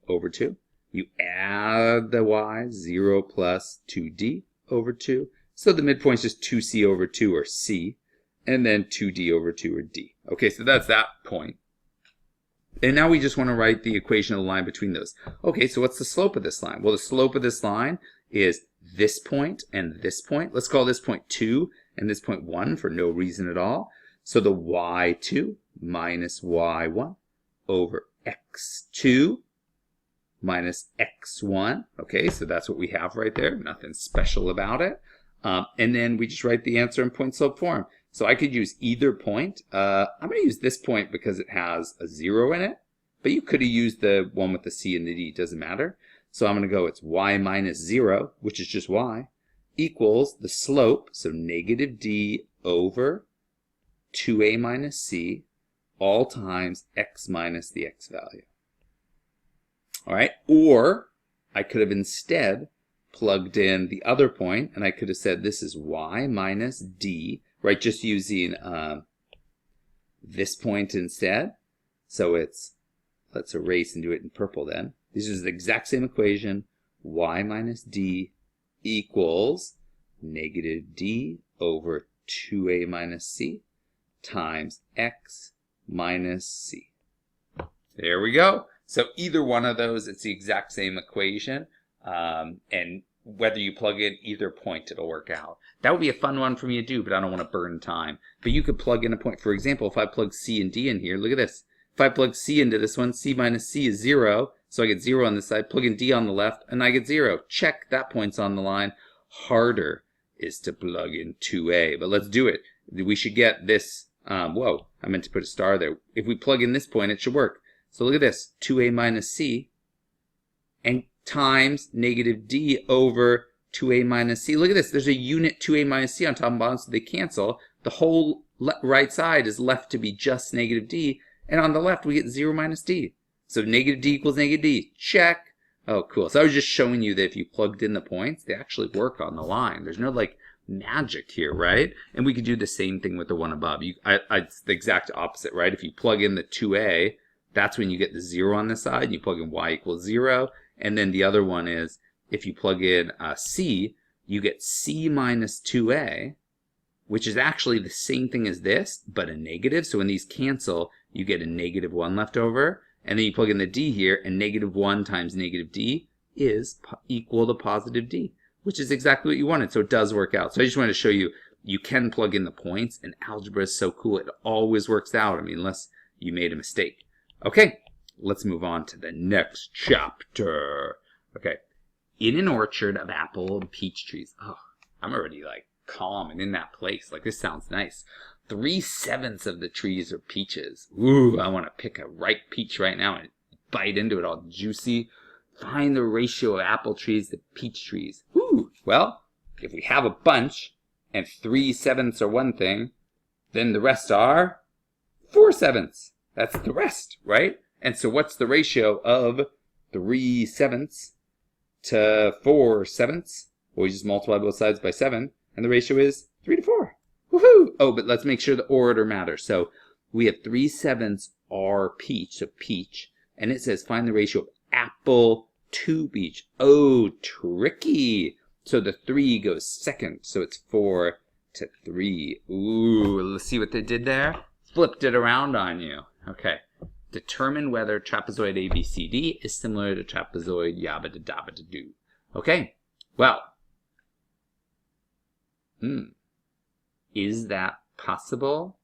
over 2. You add the y, 0 plus 2d over 2. So the midpoint is just 2c over 2, or c, and then 2d over 2, or d. Okay, so that's that point. And now we just want to write the equation of the line between those. Okay, so what's the slope of this line? Well, the slope of this line is this point and this point. Let's call this point 2 and this point 1 for no reason at all. So the y2 minus y1 over x2 minus x1. Okay, so that's what we have right there. Nothing special about it. And then we just write the answer in point slope form. So I could use either point. I'm going to use this point because it has a 0 in it. But you could have used the one with the c and the d. It doesn't matter. So I'm going to go, it's y minus 0, which is just y, equals the slope, so negative d over 2a minus c, all times x minus the x value. All right, or I could have instead plugged in the other point, and I could have said this is y minus d, right, just using this point instead. So it's, let's erase and do it in purple then. This is the exact same equation, y minus d equals negative d over 2a minus c times x minus c. There we go. So either one of those, it's the exact same equation. And whether you plug in either point, it'll work out. That would be a fun one for me to do, but I don't want to burn time. But you could plug in a point. For example, if I plug c and d in here, look at this. If I plug c into this one, c minus c is 0. So I get 0 on this side. Plug in d on the left, and I get 0. Check, that point's on the line. Harder is to plug in 2a. But let's do it. We should get this. Whoa, I meant to put a star there. If we plug in this point, it should work. So look at this, 2a minus c, and times negative d over 2a minus c. Look at this, there's a unit 2a minus c on top and bottom, so they cancel. The whole right side is left to be just negative d, and on the left we get 0 minus d. So negative d equals negative d, check. Oh, cool. So I was just showing you that if you plugged in the points, they actually work on the line. There's no, like, magic here, right? And we could do the same thing with the one above. It's the exact opposite, right? If you plug in the 2a, that's when you get the 0 on this side. You plug in y equals 0. And then the other one is, if you plug in c, you get c minus 2a, which is actually the same thing as this, but a negative. So when these cancel, you get a negative 1 left over. And then you plug in the d here, and negative 1 times negative d is equal to positive d, which is exactly what you wanted. So it does work out. So I just wanted to show you, you can plug in the points, and algebra is so cool. It always works out. I mean, unless you made a mistake. Okay, let's move on to the next chapter. Okay, in an orchard of apple and peach trees. Oh, I'm already like calm and in that place. Like, this sounds nice. 3/7 of the trees are peaches. Ooh, I want to pick a ripe peach right now and bite into it all juicy. Find the ratio of apple trees to peach trees. Ooh, well, if we have a bunch and 3/7 are one thing, then the rest are 4/7. That's the rest, right? And so what's the ratio of 3/7 to 4/7? Well, we just multiply both sides by 7, and the ratio is 3 to 4. Woohoo! Oh, but let's make sure the order matters. So we have 3/7 are peach, so peach, and it says find the ratio of apple to peach. Oh, tricky. So the 3 goes second, so it's 4 to 3. Ooh, let's see what they did there. Flipped it around on you. Okay. Determine whether trapezoid ABCD is similar to trapezoid yabba dabba doo. Okay, well, is that possible?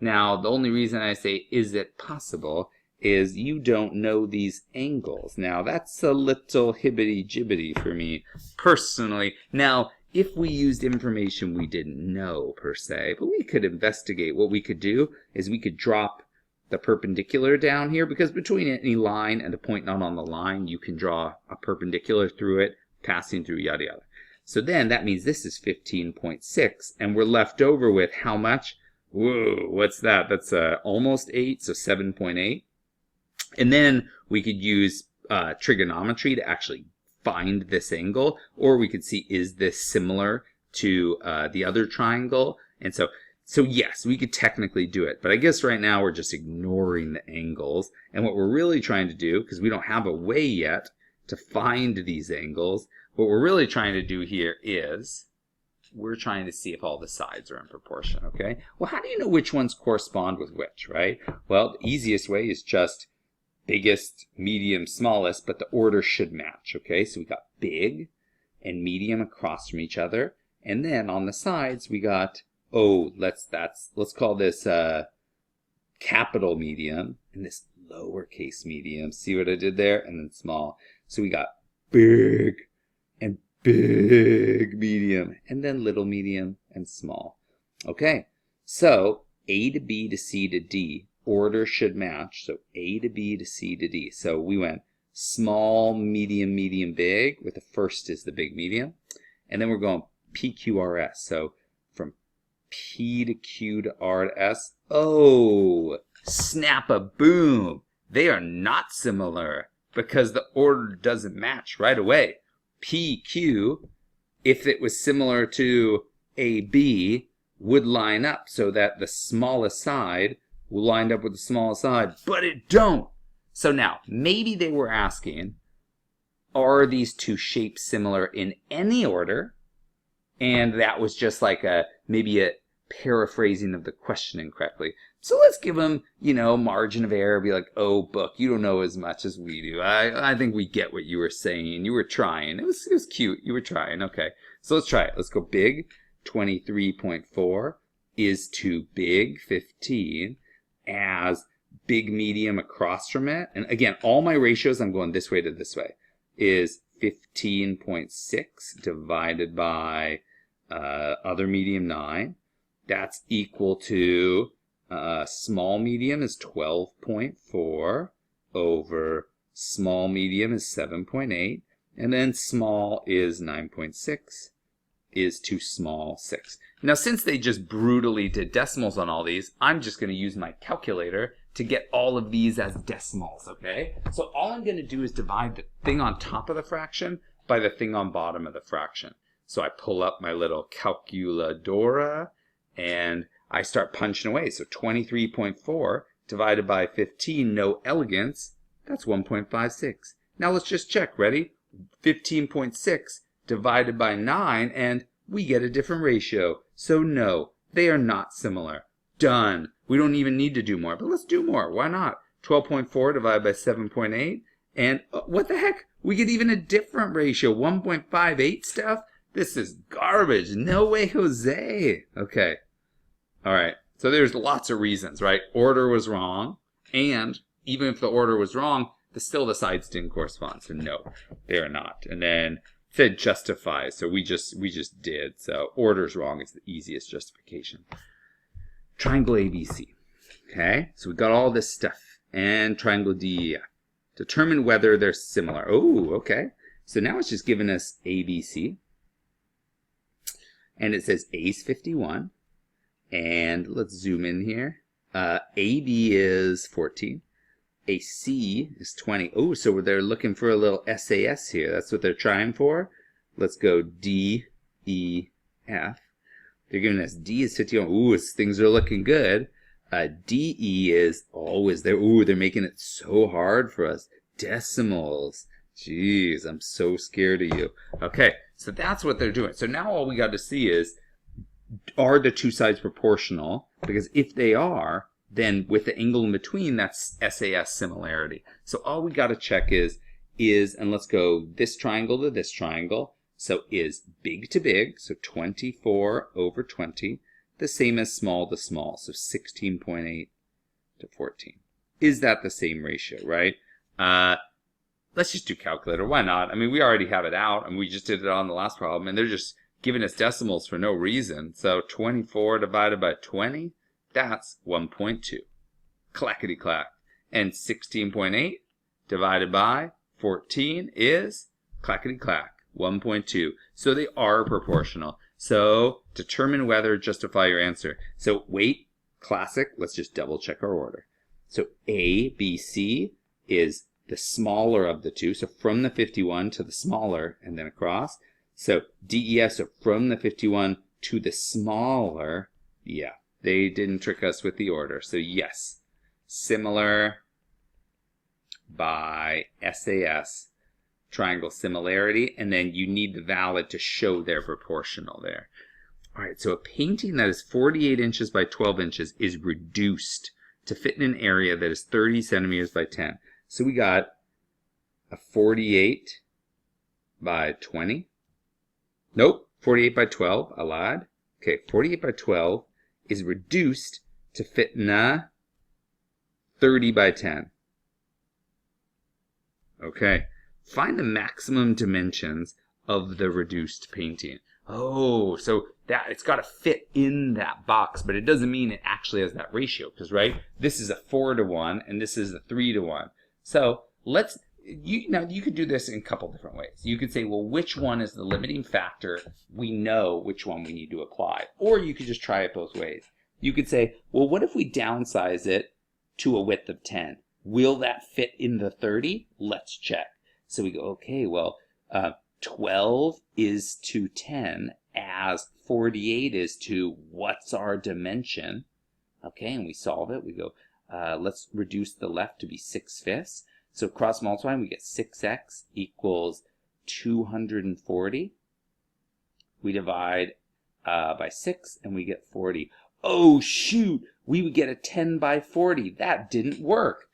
Now, the only reason I say, is it possible, is you don't know these angles. Now, that's a little hibbity-jibbity for me, personally. Now, if we used information we didn't know, per se, but we could investigate. What we could do is we could drop the perpendicular down here, because between any line and a point not on the line, you can draw a perpendicular through it, passing through yada yada. So then that means this is 15.6, and we're left over with how much? Whoa, what's that? That's almost 8, so 7.8. And then we could use trigonometry to actually find this angle, or we could see, is this similar to the other triangle? And so yes, we could technically do it, but I guess right now we're just ignoring the angles. And what we're really trying to do, because we don't have a way yet to find these angles, what we're really trying to do here is we're trying to see if all the sides are in proportion, okay? Well, how do you know which ones correspond with which, right? Well, the easiest way is just biggest, medium, smallest, but the order should match, okay? So we got big and medium across from each other. And then on the sides, we got, let's call this capital medium and this lowercase medium. See what I did there? And then small. So we got big and big medium, and then little medium and small. Okay, so A to B to C to D, order should match. So A to B to C to D. So we went small, medium, medium, big, with the first is the big medium. And then we're going P, Q, R, S. So from P to Q to R to S. Oh, snap-a-boom. They are not similar because the order doesn't match right away. PQ, if it was similar to AB, would line up so that the smallest side will line up with the smallest side, but it don't. So now, maybe they were asking, are these two shapes similar in any order? And that was just like maybe a paraphrasing of the question incorrectly. So let's give them, margin of error, be like, oh, book, you don't know as much as we do. I think we get what you were saying. You were trying. It was cute. You were trying. Okay. So let's try it. Let's go big. 23.4 is too big. 15 as big medium across from it. And again, all my ratios, I'm going this way to this way, is 15.6 divided by other medium 9. That's equal to small medium is 12.4 over small medium is 7.8, and then small is 9.6 is to small 6. Now, since they just brutally did decimals on all these, I'm just going to use my calculator to get all of these as decimals, okay? So all I'm going to do is divide the thing on top of the fraction by the thing on bottom of the fraction. So I pull up my little calculadora and I start punching away. So 23.4 divided by 15, no elegance, that's 1.56. Now let's just check. Ready? 15.6 divided by 9, and we get a different ratio. So no, they are not similar. Done. We don't even need to do more, but let's do more. Why not? 12.4 divided by 7.8, and what the heck? We get even a different ratio, 1.58 stuff. This is garbage. No way, Jose. Okay. All right. So there's lots of reasons, right? Order was wrong, and even if the order was wrong, still the sides didn't correspond. So no, they are not. And then said justify. So we just did. So order's wrong is the easiest justification. Triangle ABC. Okay. So we got all this stuff. And triangle DEF. Determine whether they're similar. Oh, okay. So now it's just giving us ABC. And it says A is 51. And let's zoom in here. AB is 14. AC is 20. Oh, so they're looking for a little SAS here. That's what they're trying for. Let's go D, E, F. They're giving us D is 51. Ooh, things are looking good. DE is always there. Ooh, they're making it so hard for us. Decimals. Jeez, I'm so scared of you. Okay, so that's what they're doing. So now all we got to see is, are the two sides proportional? Because if they are, then with the angle in between, that's SAS similarity. So all we got to check is, and let's go this triangle to this triangle. So is big to big, so 24 over 20, the same as small to small, so 16.8 to 14. Is that the same ratio, right? Let's just do calculator. Why not? I mean, we already have it out, and we just did it on the last problem, and they're just giving us decimals for no reason. So 24 divided by 20, that's 1.2. Clackety-clack. And 16.8 divided by 14 is clackety-clack, 1.2. So they are proportional. So determine whether, justify your answer. So wait, classic, let's just double check our order. So A, B, C is the smaller of the two. So from the 51 to the smaller and then across. So D, E, F, so from the 51 to the smaller. Yeah, they didn't trick us with the order. So yes, similar by SAS, triangle similarity, and then you need the valid to show they're proportional there. All right, so a painting that is 48 inches by 12 inches is reduced to fit in an area that is 30 centimeters by 10. So we got a 48 by 20. Nope, 48 by 12, I lied. Okay, 48 by 12 is reduced to fit in a 30 by 10. Okay, find the maximum dimensions of the reduced painting. Oh, so that it's got to fit in that box, but it doesn't mean it actually has that ratio, because right, this is a 4:1 and this is a 3:1. So you could do this in a couple different ways. You could say, well, which one is the limiting factor? We know which one we need to apply. Or you could just try it both ways. You could say, well, what if we downsize it to a width of 10? Will that fit in the 30? Let's check. So we go, okay, well, 12 is to 10 as 48 is to what's our dimension? Okay, and we solve it. We go, let's reduce the left to be 6/5. So cross multiplying, we get 6x equals 240. We divide by 6 and we get 40. Oh shoot, we would get a 10 by 40. That didn't work.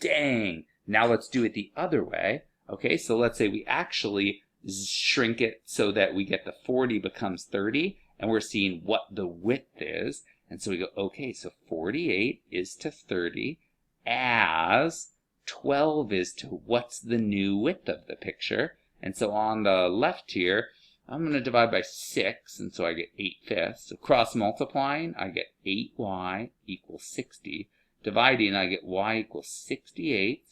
Dang. Now let's do it the other way. Okay, so let's say we actually shrink it so that we get the 40 becomes 30, and we're seeing what the width is. And so we go, okay, so 48 is to 30 as 12 is to what's the new width of the picture. And so on the left here, I'm going to divide by 6, and so I get 8/5. So cross multiplying, I get 8y equals 60. Dividing, I get y equals 68.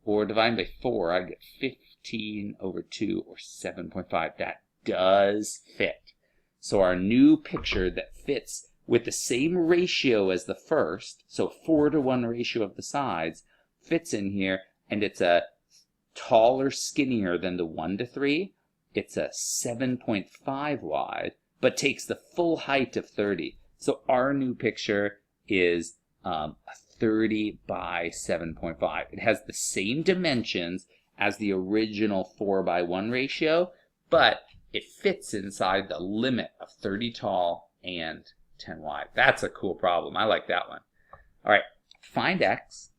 Or dividing by 4, I get 15 over 2, or 7.5. That does fit. So our new picture that fits with the same ratio as the first, so 4:1 ratio of the sides, fits in here, and it's a taller, skinnier than the 1:3. It's a 7.5 wide, but takes the full height of 30. So our new picture is a 30 by 7.5. It has the same dimensions as the original 4:1 ratio, but it fits inside the limit of 30 tall and 10 wide. That's a cool problem. I like that one. All right, find x.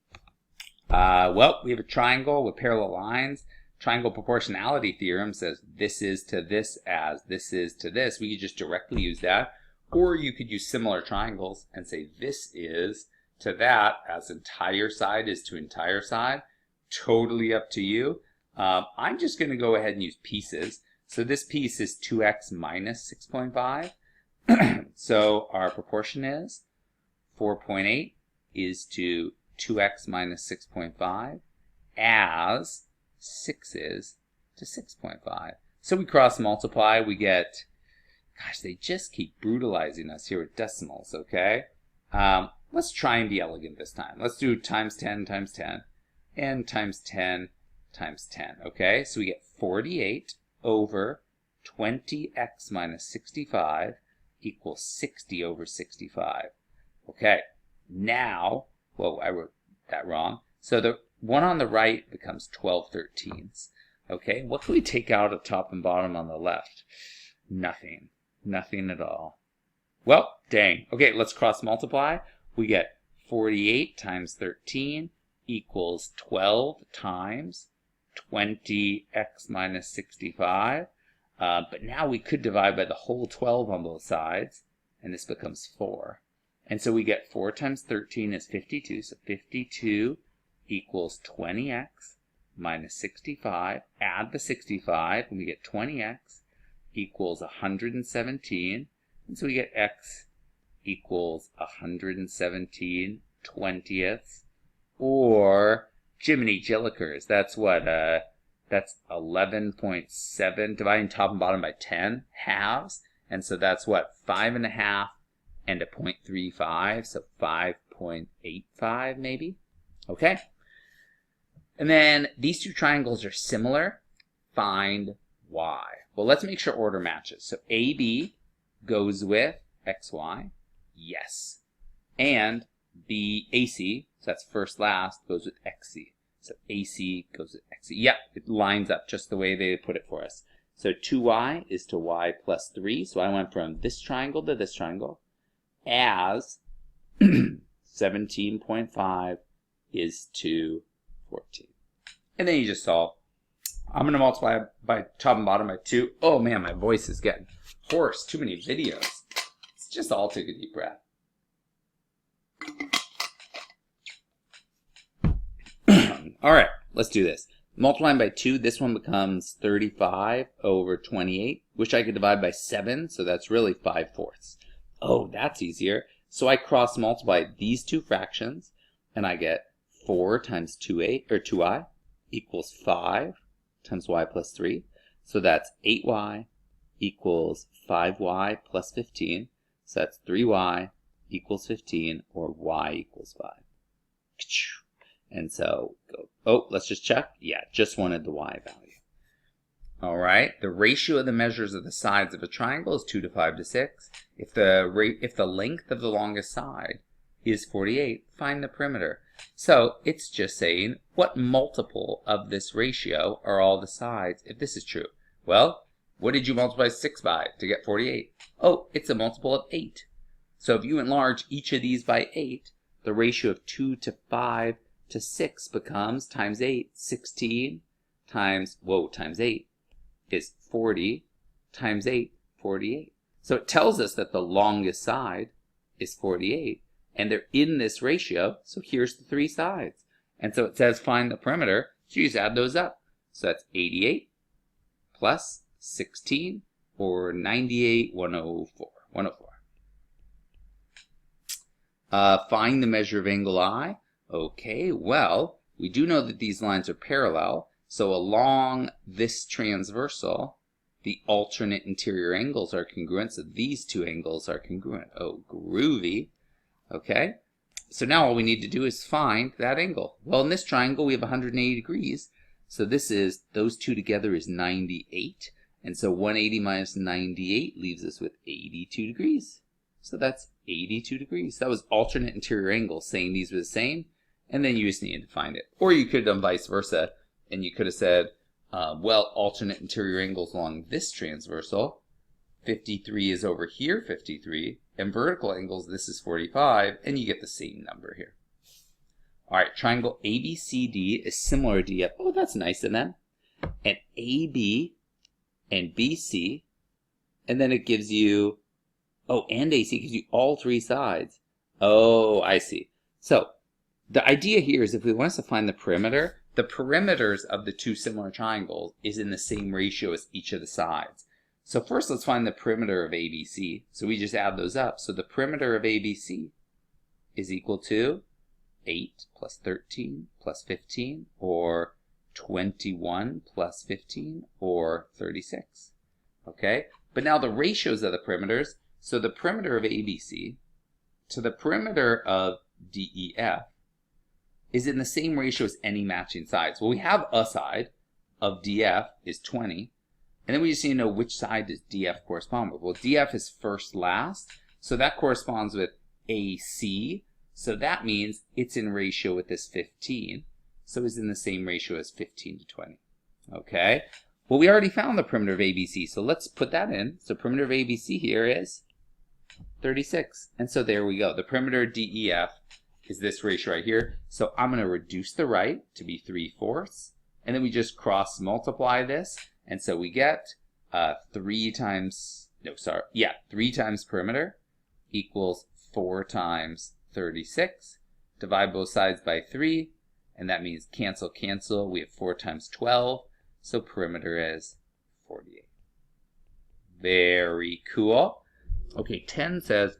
Well, we have a triangle with parallel lines. Triangle proportionality theorem says this is to this as this is to this. We could just directly use that. Or you could use similar triangles and say this is to that as entire side is to entire side. Totally up to you. I'm just going to go ahead and use pieces. So this piece is 2x minus 6.5. So our proportion is 4.8 is to 2x minus 6.5 as 6 is to 6.5. So we cross multiply, we get, gosh, they just keep brutalizing us here with decimals, okay? Let's try and be elegant this time. Let's do times 10 times 10 and times 10 times 10, okay? So we get 48 over 20x minus 65 equals 60 over 65. Okay, now, well, I wrote that wrong. So the one on the right becomes 12/13. Okay, what can we take out of top and bottom on the left? Nothing. Nothing at all. Well, dang. Okay, let's cross multiply. We get 48 times 13 equals 12 times 20x minus 65. But now we could divide by the whole 12 on both sides, and this becomes 4. And so we get 4 times 13 is 52, so 52 equals 20x minus 65. Add the 65, and we get 20x equals 117. And so we get x equals 117 20ths, or Jiminy Jillikers, that's what, that's 11.7, dividing top and bottom by 10, halves, and so that's what, 5.5 and a 0.35, so 5.85 maybe, okay? And then these two triangles are similar, find y. Well, let's make sure order matches. So AB goes with xy, yes, and BAC, so that's first last, goes with XC. So AC goes with XC. Yep, it lines up just the way they put it for us. So 2y is to y plus 3. So I went from this triangle to this triangle as 17.5 is to 14. And then you just solve. I'm going to multiply by top and bottom by 2. Oh man, my voice is getting hoarse. Too many videos. Let's just all take a deep breath. All right, let's do this. Multiplying by 2, this one becomes 35 over 28, which I could divide by 7, so that's really 5/4. Oh, that's easier. So I cross multiply these two fractions, and I get 4 times 2i equals 5 times y plus 3. So that's 8y equals 5y plus 15. So that's 3y equals 15, or y equals 5. And so, let's just check. Yeah, just wanted the y value. All right, the ratio of the measures of the sides of a triangle is 2 to 5 to 6. If the length of the longest side is 48, find the perimeter. So it's just saying, what multiple of this ratio are all the sides if this is true? Well, what did you multiply 6 by to get 48? Oh, it's a multiple of 8. So if you enlarge each of these by 8, the ratio of 2 to 5 to 6 becomes times 8, 16 times 8 is 40 times 8, 48. So it tells us that the longest side is 48, and they're in this ratio, so here's the 3 sides. And so it says find the perimeter, so you just add those up. So that's 88 plus 16, or 98, 104. Find the measure of angle I. Okay, well, we do know that these lines are parallel, so along this transversal, the alternate interior angles are congruent, so these two angles are congruent. Oh, groovy. Okay, so now all we need to do is find that angle. Well, in this triangle, we have 180 degrees, so those two together is 98, and so 180 minus 98 leaves us with 82 degrees. So that's 82 degrees. That was alternate interior angles, saying these were the same. And then you just needed to find it. Or you could have done vice versa, and you could have said, well, alternate interior angles along this transversal, 53 is over here, 53, and vertical angles, this is 45, and you get the same number here. All right, triangle ABCD is similar to DF. Oh, that's nice of them. And AB and BC, and then it gives you, and AC gives you all 3 sides. Oh, I see. So the idea here is if we want us to find the perimeter, the perimeters of the two similar triangles is in the same ratio as each of the sides. So first let's find the perimeter of ABC. So we just add those up. So the perimeter of ABC is equal to 8 plus 13 plus 15, or 21 plus 15, or 36. Okay? But now the ratios of the perimeters, so the perimeter of ABC to the perimeter of DEF is in the same ratio as any matching sides. Well, we have a side of DF is 20, and then we just need to know which side does DF correspond with. Well, DF is first last, so that corresponds with AC, so that means it's in ratio with this 15, so it's in the same ratio as 15 to 20. Okay, well, we already found the perimeter of ABC, so let's put that in. So perimeter of ABC here is 36, and so there we go. The perimeter of DEF is this ratio right here. So I'm going to reduce the right to be 3/4, and then we just cross multiply this, and so we get 3 times perimeter equals 4 times 36. Divide both sides by 3, and that means cancel, cancel. We have 4 times 12, so perimeter is 48. Very cool. Okay, 10 says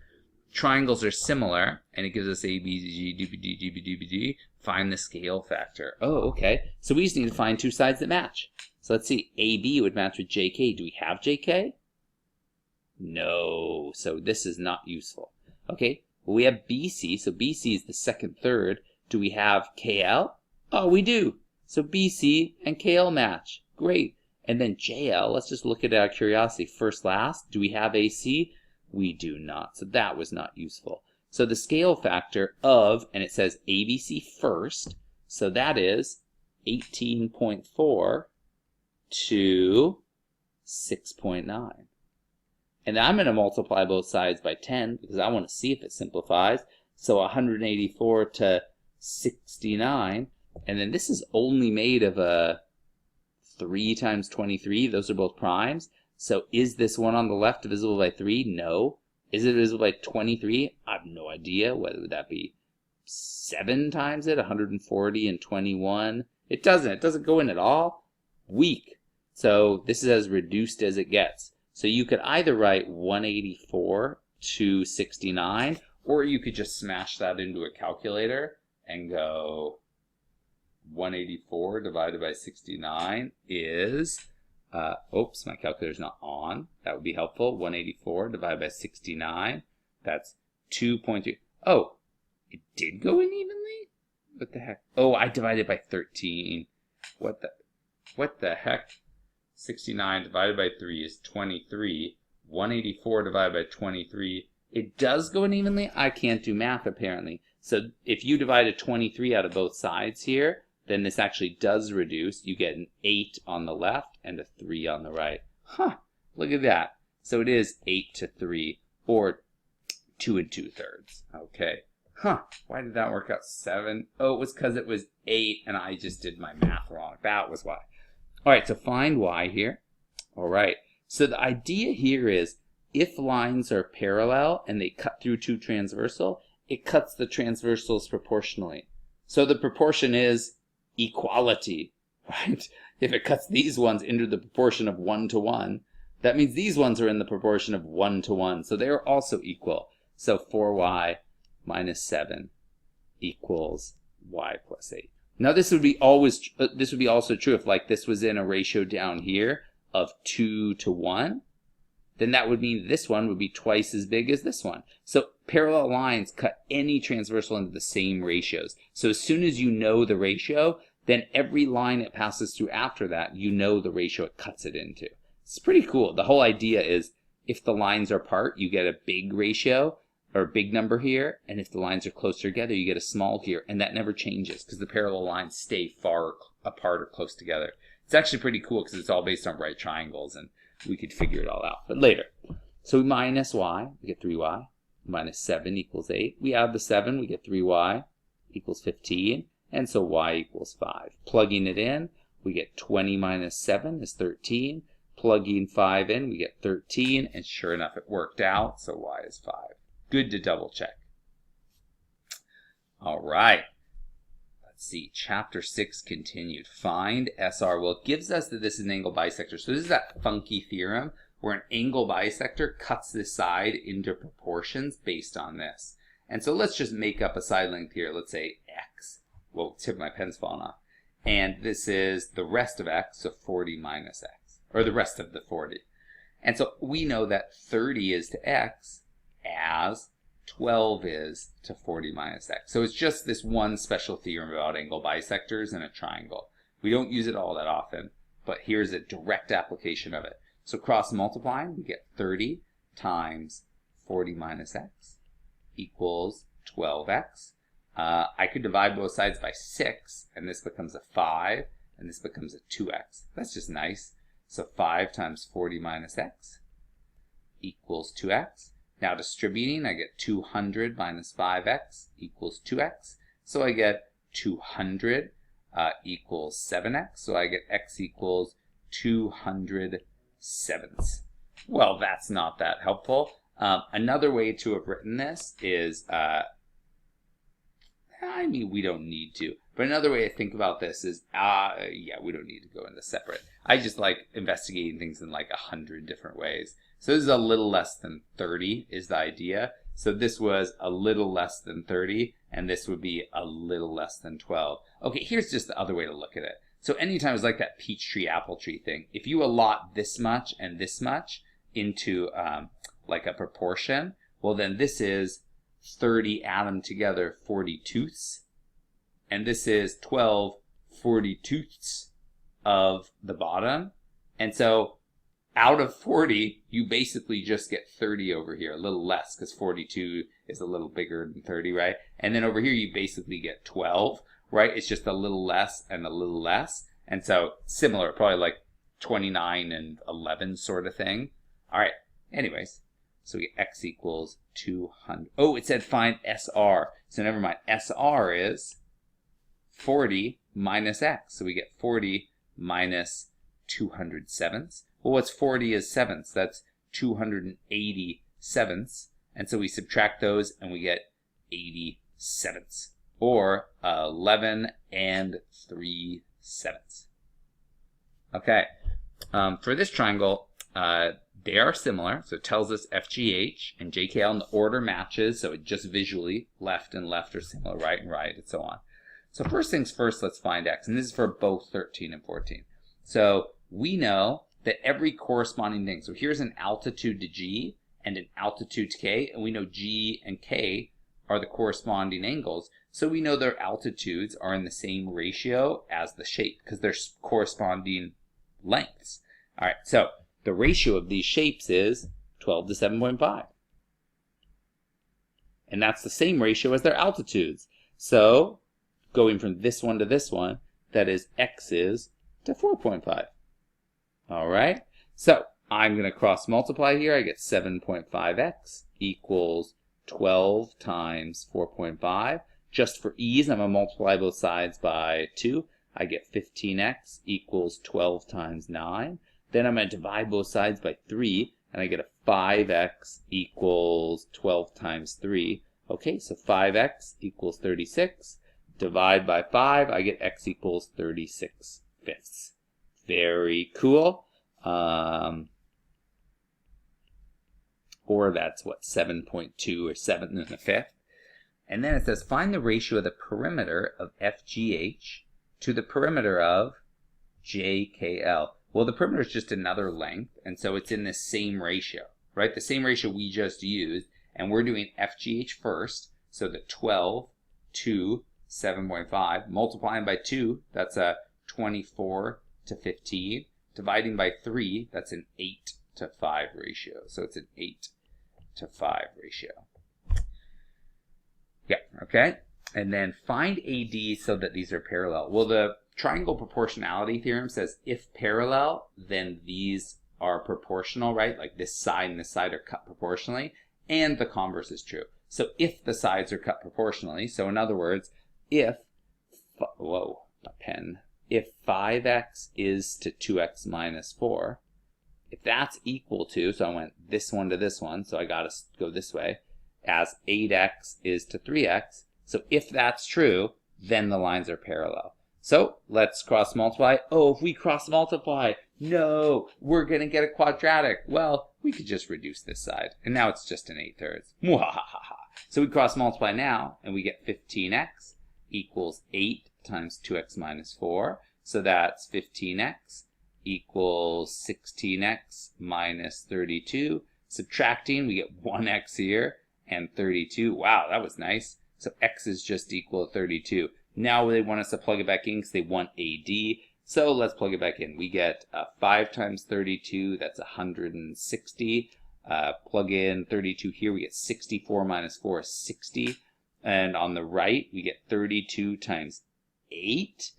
triangles are similar, and it gives us A, B, G, D, B, D, D, B, D, B, D. Find the scale factor. Oh, okay. So we just need to find two sides that match. So let's see. AB would match with JK. Do we have JK? No. So this is not useful. Okay. Well, we have BC. So BC is the second third. Do we have KL? Oh, we do. So BC and KL match. Great. And then JL, let's just look at it out of curiosity. First, last. Do we have AC? We do not. So that was not useful. So the scale factor of, and it says ABC first, so that is 18.4 to 6.9. And I'm going to multiply both sides by 10 because I want to see if it simplifies. So 184 to 69. And then this is only made of a 3 times 23. Those are both primes. So is this one on the left divisible by 3? No. Is it divisible by 23? I have no idea. Whether would that be 7 times it? 140 and 21? It doesn't. It doesn't go in at all. Weak. So this is as reduced as it gets. So you could either write 184 to 69, or you could just smash that into a calculator and go 184 divided by 69 is... oops, my calculator's not on. That would be helpful. 184 divided by 69. That's 2.3. Oh, it did go in evenly? What the heck? Oh, I divided by 13. What the heck? 69 divided by 3 is 23. 184 divided by 23. It does go in evenly? I can't do math apparently. So if you divided 23 out of both sides here, then this actually does reduce. You get an 8 on the left and a 3 on the right. Huh, look at that. So it is 8 to 3, or 2 2/3. Okay. Huh, why did that work out 7? Oh, it was because it was 8 and I just did my math wrong. That was why. All right, so find y here. All right, so the idea here is if lines are parallel and they cut through two transversal, it cuts the transversals proportionally. So the proportion is equality, right? If it cuts these ones into the proportion of 1 to 1, that means these ones are in the proportion of 1 to 1. So they are also equal. So 4y minus 7 equals y plus 8. Now this would be also true if like this was in a ratio down here of 2 to 1. Then that would mean this one would be twice as big as this one. So parallel lines cut any transversal into the same ratios. So as soon as you know the ratio, then every line it passes through after that, you know the ratio it cuts it into. It's pretty cool. The whole idea is if the lines are apart, you get a big ratio or a big number here, and if the lines are closer together, you get a small here, and that never changes because the parallel lines stay far apart or close together. It's actually pretty cool because it's all based on right triangles, and we could figure it all out, but later. So we minus y, we get 3y, minus 7 equals 8. We add the 7, we get 3y equals 15, and so y equals 5. Plugging it in, we get 20 minus 7 is 13. Plugging 5 in, we get 13, and sure enough, it worked out, so y is 5. Good to double check. All right. Let's see, chapter 6 continued. Find SR. Well, it gives us that this is an angle bisector. So this is that funky theorem where an angle bisector cuts this side into proportions based on this. And so let's just make up a side length here. Let's say x. Whoa, tip of my pen's falling off. And this is the rest of x, so 40 minus x, or the rest of the 40. And so we know that 30 is to x as 12 is to 40 minus x. So it's just this one special theorem about angle bisectors in a triangle. We don't use it all that often, but here's a direct application of it. So cross multiplying, we get 30 times 40 minus x equals 12x. I could divide both sides by 6, and this becomes a 5, and this becomes a 2x. That's just nice. So 5 times 40 minus x equals 2x. Now distributing, I get 200 minus 5x equals 2x. So I get 200 equals 7x. So I get x equals 200 sevenths. Well, that's not that helpful. Another way to have written this is, I mean, we don't need to. But another way to think about this is, yeah, we don't need to go into separate. I just like investigating things in like 100 different ways. So this is a little less than 30 is the idea. So this was a little less than 30, and this would be a little less than 12. Okay, here's just the other way to look at it. So anytime it's like that peach tree, apple tree thing, if you allot this much and this much into like a proportion, well then this is 30 add them together 42ths, and this is 12 42ths of the bottom. And so out of 40, you basically just get 30 over here, a little less because 42 is a little bigger than 30, right? And then over here you basically get 12, right? It's just a little less and a little less. And so similar, probably like 29 and 11 sort of thing. All right, anyways, so we get x equals 200. Oh, it said find SR. So never mind, SR is 40 minus x. So we get 40 minus 200 sevenths. Well, what's 40 as sevenths? That's 280 sevenths. And so we subtract those and we get 80 sevenths. Or 11 and 3 sevenths. Okay, for this triangle, they are similar. So it tells us FGH and JKL and the order matches. So it just visually, left and left are similar, right and right, and so on. So first things first, let's find x. And this is for both 13 and 14. So we know that every corresponding thing, so here's an altitude to G and an altitude to K, and we know G and K are the corresponding angles. So we know their altitudes are in the same ratio as the shape because they're corresponding lengths. All right, so the ratio of these shapes is 12 to 7.5. And that's the same ratio as their altitudes. So going from this one to this one, that is x is to 4.5. All right, so I'm going to cross multiply here. I get 7.5x equals 12 times 4.5. Just for ease, I'm going to multiply both sides by 2. I get 15x equals 12 times 9. Then I'm going to divide both sides by 3, and I get a 5x equals 12 times 3. Okay, so 5x equals 36. Divide by 5, I get x equals 36 fifths. Very cool. Or that's what, 7.2 or 7 and a fifth. And then it says find the ratio of the perimeter of FGH to the perimeter of JKL. Well, the perimeter is just another length, and so it's in the same ratio, right? The same ratio we just used, and we're doing FGH first. So the 12 to 7.5, multiplying by 2, that's a 24 to 15. Dividing by 3, that's an 8 to 5 ratio. So it's an 8 to 5 ratio. Yeah, okay. And then find AD so that these are parallel. Well, the triangle proportionality theorem says if parallel, then these are proportional, right? Like this side and this side are cut proportionally. And the converse is true. So if the sides are cut proportionally, so in other words, if, whoa, a pen. If 5x is to 2x minus 4, if that's equal to, so I went this one to this one, so I got to go this way, as 8x is to 3x. So if that's true, then the lines are parallel. So let's cross multiply. Oh, if we cross multiply, no, we're going to get a quadratic. Well, we could just reduce this side, and now it's just an 8/3. So we cross multiply now, and we get 15x equals 8 times 2x minus 4. So that's 15x equals 16x minus 32. Subtracting, we get 1x here and 32. Wow, that was nice. So x is just equal to 32. Now they want us to plug it back in because they want AD. So let's plug it back in. We get 5 times 32, that's 160. Plug in 32 here, we get 64 minus 4 is 60. And on the right, we get 32 times 8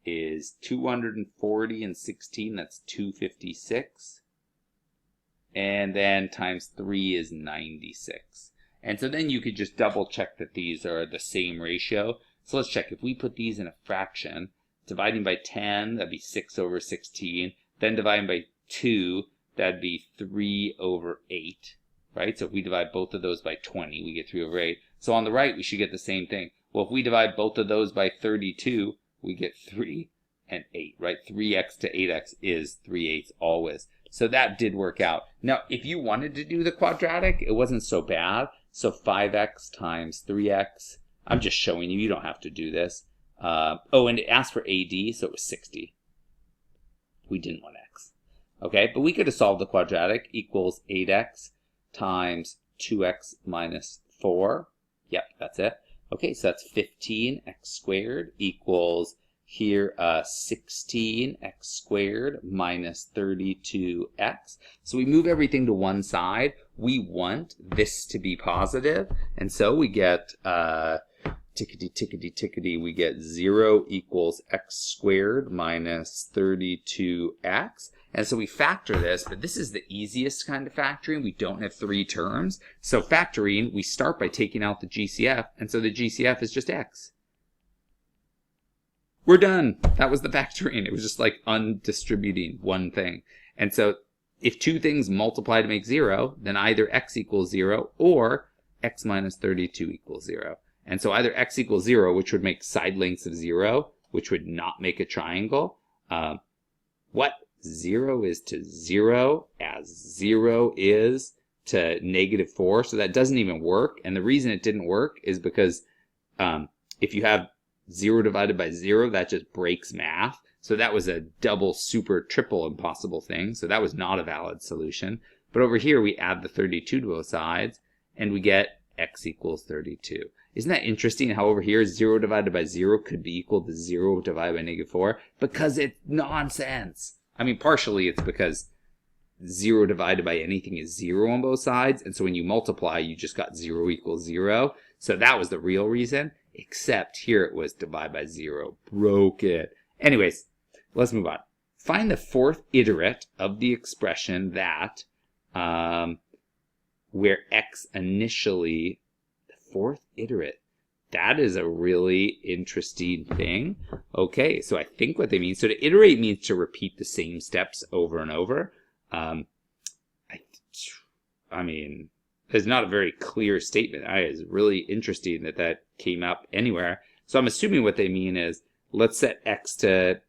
is 240, and 16, that's 256. and then times 3 is 96. And so then you could just double check that these are the same ratio. So let's check. If we put these in a fraction, dividing by 10, that'd be 6 over 16. Then dividing by 2, that'd be 3 over 8, right? So if we divide both of those by 20, we get 3 over 8. So on the right, we should get the same thing. Well, if we divide both of those by 32, we get 3 and 8, right? 3x to 8x is 3/8 always. So that did work out. Now, if you wanted to do the quadratic, it wasn't so bad. So 5x times 3x. I'm just showing you. You don't have to do this. Oh, and it asked for AD, so it was 60. We didn't want x. Okay, but we could have solved the quadratic. Equals 8x times 2x minus 4. Yep, that's it. Okay, so that's 15x squared equals here 16x squared minus 32x. So we move everything to one side. We want this to be positive, and so we get tickety, we get 0 equals x squared minus 32x. And so we factor this, but this is the easiest kind of factoring. We don't have 3 terms. So factoring, we start by taking out the GCF, and so the GCF is just x. We're done. That was the factoring. It was just like undistributing one thing. And so if 2 things multiply to make 0, then either x equals 0 or x minus 32 equals 0. And so either x equals 0, which would make side lengths of 0, which would not make a triangle. What? 0 is to 0 as 0 is to -4. So that doesn't even work. And the reason it didn't work is because if you have 0 divided by 0, that just breaks math. So that was a double, super, triple impossible thing. So that was not a valid solution. But over here, we add the 32 to both sides, and we get x equals 32. Isn't that interesting how over here 0 divided by 0 could be equal to 0 divided by -4? Because it's nonsense. I mean, partially it's because 0 divided by anything is 0 on both sides. And so when you multiply, you just got 0 equals 0. So that was the real reason. Except here it was divide by 0. Broke it. Anyways, let's move on. Find the fourth iterate of the expression that, where x initially, the fourth iterate, that is a really interesting thing. Okay, so I think what they mean, so to iterate means to repeat the same steps over and over. I mean, it's not a very clear statement. It's really interesting that that came up anywhere. So I'm assuming what they mean is, let's set x to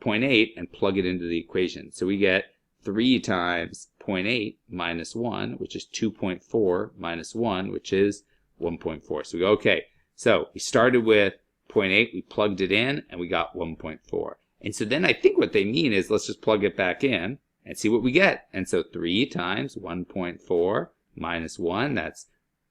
0.8 and plug it into the equation. So we get 3 times 0.8 minus 1, which is 2.4 minus 1, which is 1.4. So we go, okay, so we started with 0.8, we plugged it in, and we got 1.4. And so then I think what they mean is, let's just plug it back in and see what we get. And so 3 times 1.4 minus 1, that's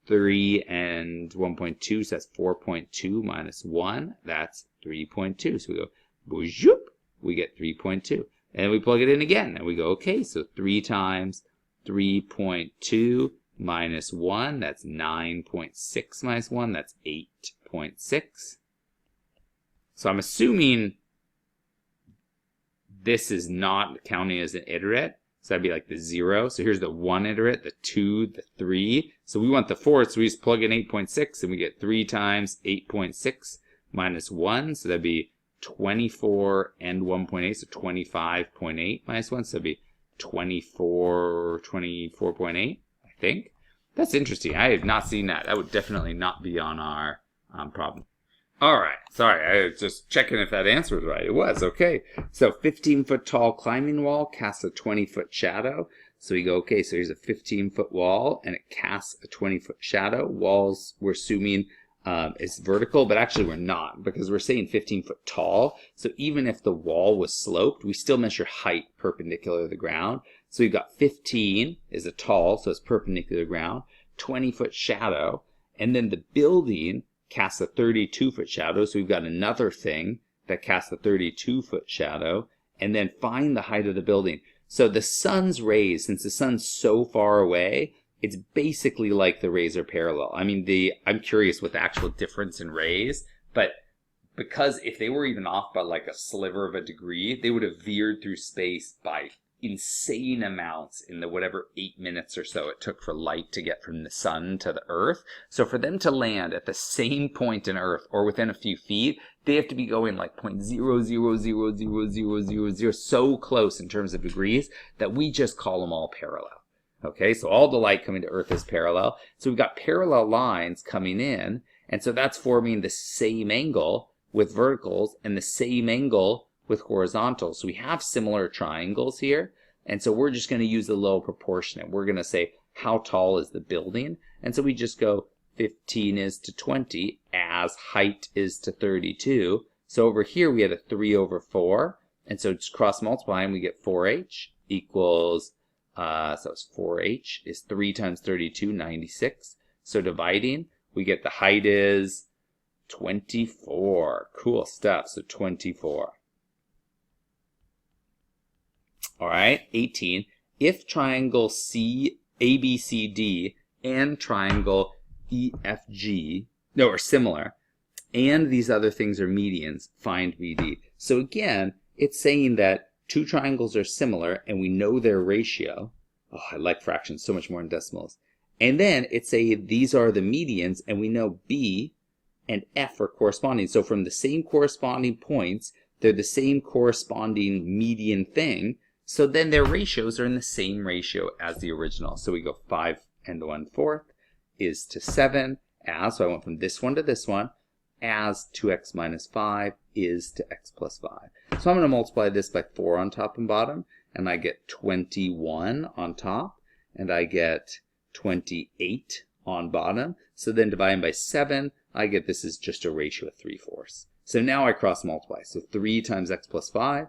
3 and 1.2, so that's 4.2 minus 1, that's 3.2. So we go, boozhoop, we get 3.2. And we plug it in again, and we go, okay, so 3 times 3.2 minus 1, that's 9.6 minus 1, that's 8.6. So I'm assuming this is not counting as an iterate. So that'd be like the 0. So here's the 1 iterate, the 2, the 3. So we want the 4th, so we just plug in 8.6, and we get 3 times 8.6 minus 1. So that'd be 24 and 1.8, so 25.8 minus 1. So that'd be 24.8, I think. That's interesting. I have not seen that. That would definitely not be on our problem. All right. Sorry, I was just checking if that answer was right. It was. Okay. So 15-foot tall climbing wall casts a 20-foot shadow. So we go, okay, so here's a 15-foot wall, and it casts a 20-foot shadow. Walls, we're assuming, is vertical, but actually we're not, because we're saying 15-foot tall. So even if the wall was sloped, we still measure height perpendicular to the ground. So we've got 15 is a tall, so it's perpendicular to the ground, 20-foot shadow, and then the building casts a 32-foot shadow, so we've got another thing that casts a 32-foot shadow, and then find the height of the building. So the sun's rays, since the sun's so far away, it's basically like the rays are parallel. I mean, I'm curious what the actual difference in rays, but because if they were even off by like a sliver of a degree, they would have veered through space by insane amounts in the whatever 8 minutes or so it took for light to get from the sun to the Earth. So for them to land at the same point in Earth or within a few feet, they have to be going like 0.0000000, so close in terms of degrees that we just call them all parallel. Okay, so all the light coming to Earth is parallel. So we've got parallel lines coming in, and so that's forming the same angle with verticals and the same angle with horizontals. So we have similar triangles here, and so we're just going to use the little proportionate. We're going to say how tall is the building, and so we just go 15 is to 20 as height is to 32. So over here we had a 3 over 4, and so just cross multiplying we get 4h equals, so it's 4h is 3 times 32, 96. So dividing, we get the height is 24. Cool stuff, so 24. All right, 18. If triangle ABCD and triangle EFG are similar, and these other things are medians, find BD. So again, it's saying that two triangles are similar and we know their ratio. Oh, I like fractions so much more than decimals. And then it's saying these are the medians and we know B and F are corresponding. So from the same corresponding points, they're the same corresponding median thing. So then their ratios are in the same ratio as the original. So we go 5 and 1/4 is to 7 as, so I went from this one to this one, as 2x minus 5 is to x plus 5. So I'm going to multiply this by 4 on top and bottom, and I get 21 on top, and I get 28 on bottom. So then dividing by 7, I get this is just a ratio of 3/4. So now I cross multiply. So 3 times x plus 5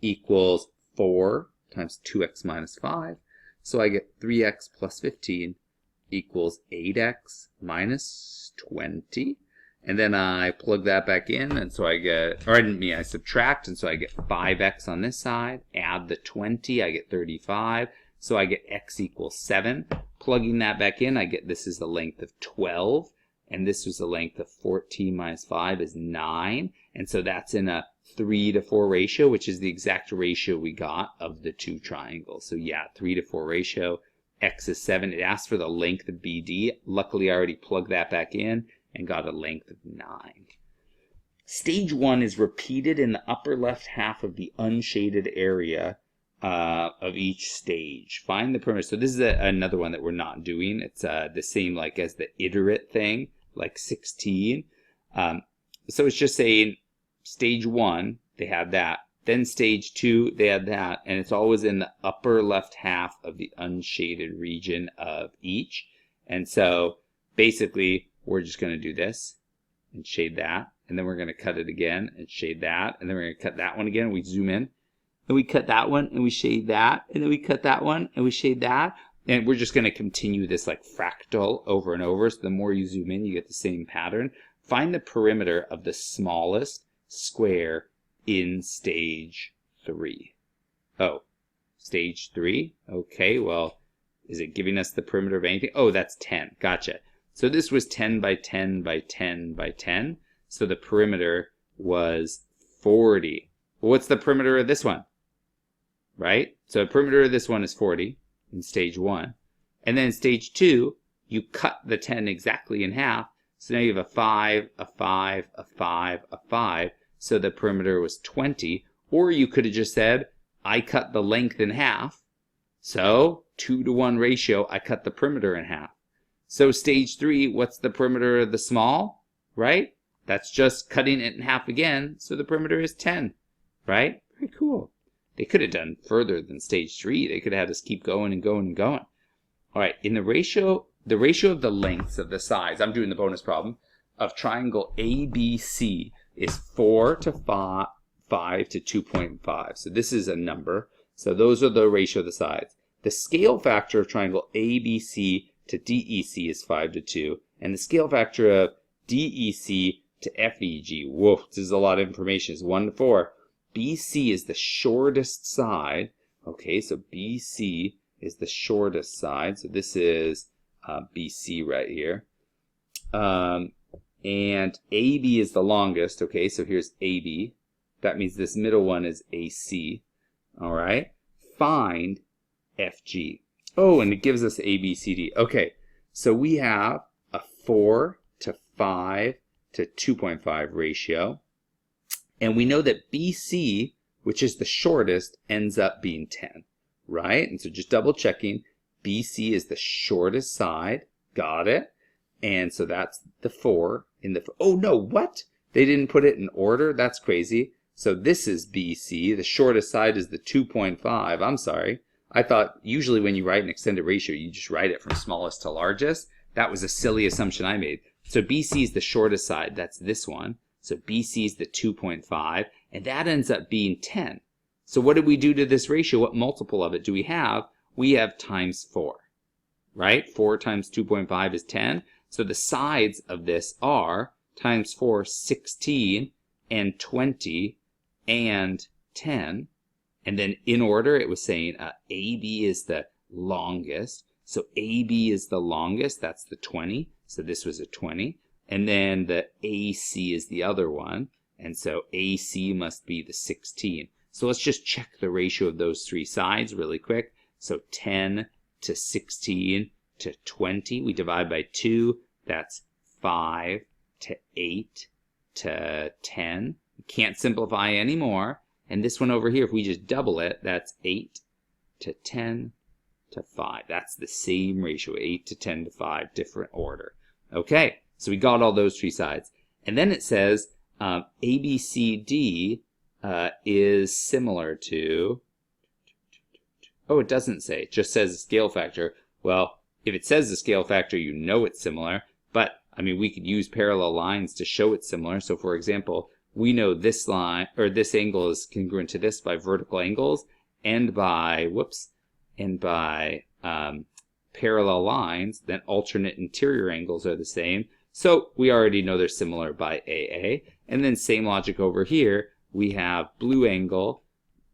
equals 4 times 2x minus 5. So I get 3x plus 15 equals 8x minus 20. And then I plug that back in, and so I get, or I didn't mean I subtract, and so I get 5x on this side. Add the 20, I get 35. So I get x equals 7. Plugging that back in, I get this is the length of 12. And this was the length of 14 minus 5 is 9. And so that's in a 3-to-4 ratio, which is the exact ratio we got of the two triangles. So yeah, 3-to-4 ratio, x is 7. It asked for the length of BD. Luckily, I already plugged that back in and got a length of 9. Stage 1 is repeated in the upper left half of the unshaded area of each stage. Find the perimeter. So this is another one that we're not doing. It's the same like as the iterate thing, like 16. So it's just saying stage 1, they had that. Then stage 2, they had that. And it's always in the upper left half of the unshaded region of each. And so basically, we're just going to do this and shade that. And then we're going to cut it again and shade that. And then we're going to cut that one again. We zoom in. And we cut that one and we shade that. And then we cut that one and we shade that. And we're just going to continue this like fractal over and over. So the more you zoom in, you get the same pattern. Find the perimeter of the smallest square in stage 3. Oh, stage 3? Okay, well, is it giving us the perimeter of anything? Oh, that's 10. Gotcha. So this was 10 by 10 by 10 by 10. So the perimeter was 40. Well, what's the perimeter of this one? Right? So the perimeter of this one is 40 in stage 1. And then in stage 2, you cut the 10 exactly in half. So now you have a 5, a 5, a 5, a 5. So the perimeter was 20. Or you could have just said, I cut the length in half. So 2-to-1 ratio, I cut the perimeter in half. So stage 3, what's the perimeter of the small? Right? That's just cutting it in half again. So the perimeter is 10. Right? Very cool. They could have done further than stage 3. They could have had us keep going and going and going. All right, in the ratio of the lengths of the sides, I'm doing the bonus problem, of triangle ABC is 4 to 5 to 2.5. So this is a number. So those are the ratio of the sides. The scale factor of triangle ABC to DEC is 5 to 2. And the scale factor of DEC to FEG, whoa, this is a lot of information, is 1 to 4. BC is the shortest side. Okay, so BC is the shortest side. So this is BC right here. And AB is the longest. Okay, so here's AB. That means this middle one is AC. All right. find FG. Oh, and it gives us A, B, C, D. Okay, so we have a 4 to 5 to 2.5 ratio. And we know that BC, which is the shortest, ends up being 10, right? And so just double checking, BC is the shortest side. Got it. And so that's the 4 in the, oh no, what? They didn't put it in order? That's crazy. So this is BC. The shortest side is the 2.5. I'm sorry. I thought usually when you write an extended ratio, you just write it from smallest to largest. That was a silly assumption I made. So BC is the shortest side. That's this one. So BC is the 2.5. And that ends up being 10. So what did we do to this ratio? What multiple of it do we have? We have times 4. Right? 4 times 2.5 is 10. So the sides of this are times 4, 16, and 20, and 10. And then in order, it was saying AB is the longest. So AB is the longest. That's the 20. So this was a 20. And then the AC is the other one. And so AC must be the 16. So let's just check the ratio of those three sides really quick. So 10 to 16 to 20. We divide by 2. That's 5 to 8 to 10. We can't simplify anymore. And this one over here, if we just double it, that's 8 to 10 to 5. That's the same ratio, 8 to 10 to 5, different order. Okay, so we got all those three sides. And then it says ABCD is similar to, oh, it doesn't say. It just says a scale factor. Well, if it says the scale factor, you know it's similar. But, I mean, we could use parallel lines to show it's similar. So, for example, we know this line, or this angle is congruent to this by vertical angles and by, parallel lines. Then alternate interior angles are the same. So we already know they're similar by AA. And then same logic over here. We have blue angle,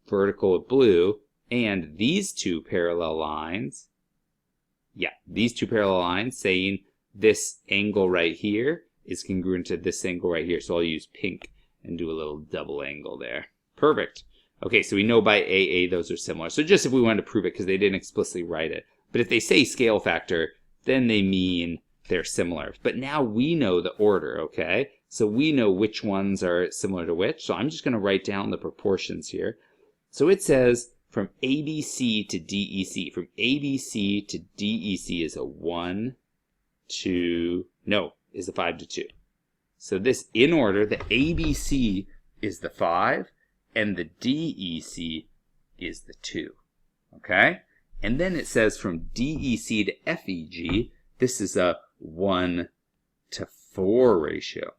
vertical with blue, and these two parallel lines. Yeah, these two parallel lines saying this angle right here is congruent to this angle right here. So I'll use pink and do a little double angle there. Perfect. Okay, so we know by AA those are similar. So just if we wanted to prove it, because they didn't explicitly write it. But if they say scale factor, then they mean they're similar. But now we know the order, okay? So we know which ones are similar to which. So I'm just going to write down the proportions here. So it says from ABC to DEC. From ABC to DEC is a 1, 2, no, is a 5 to 2. So this, in order, the ABC is the 5, and the DEC is the 2, okay? And then it says from DEC to FEG, this is a 1 to 4 ratio.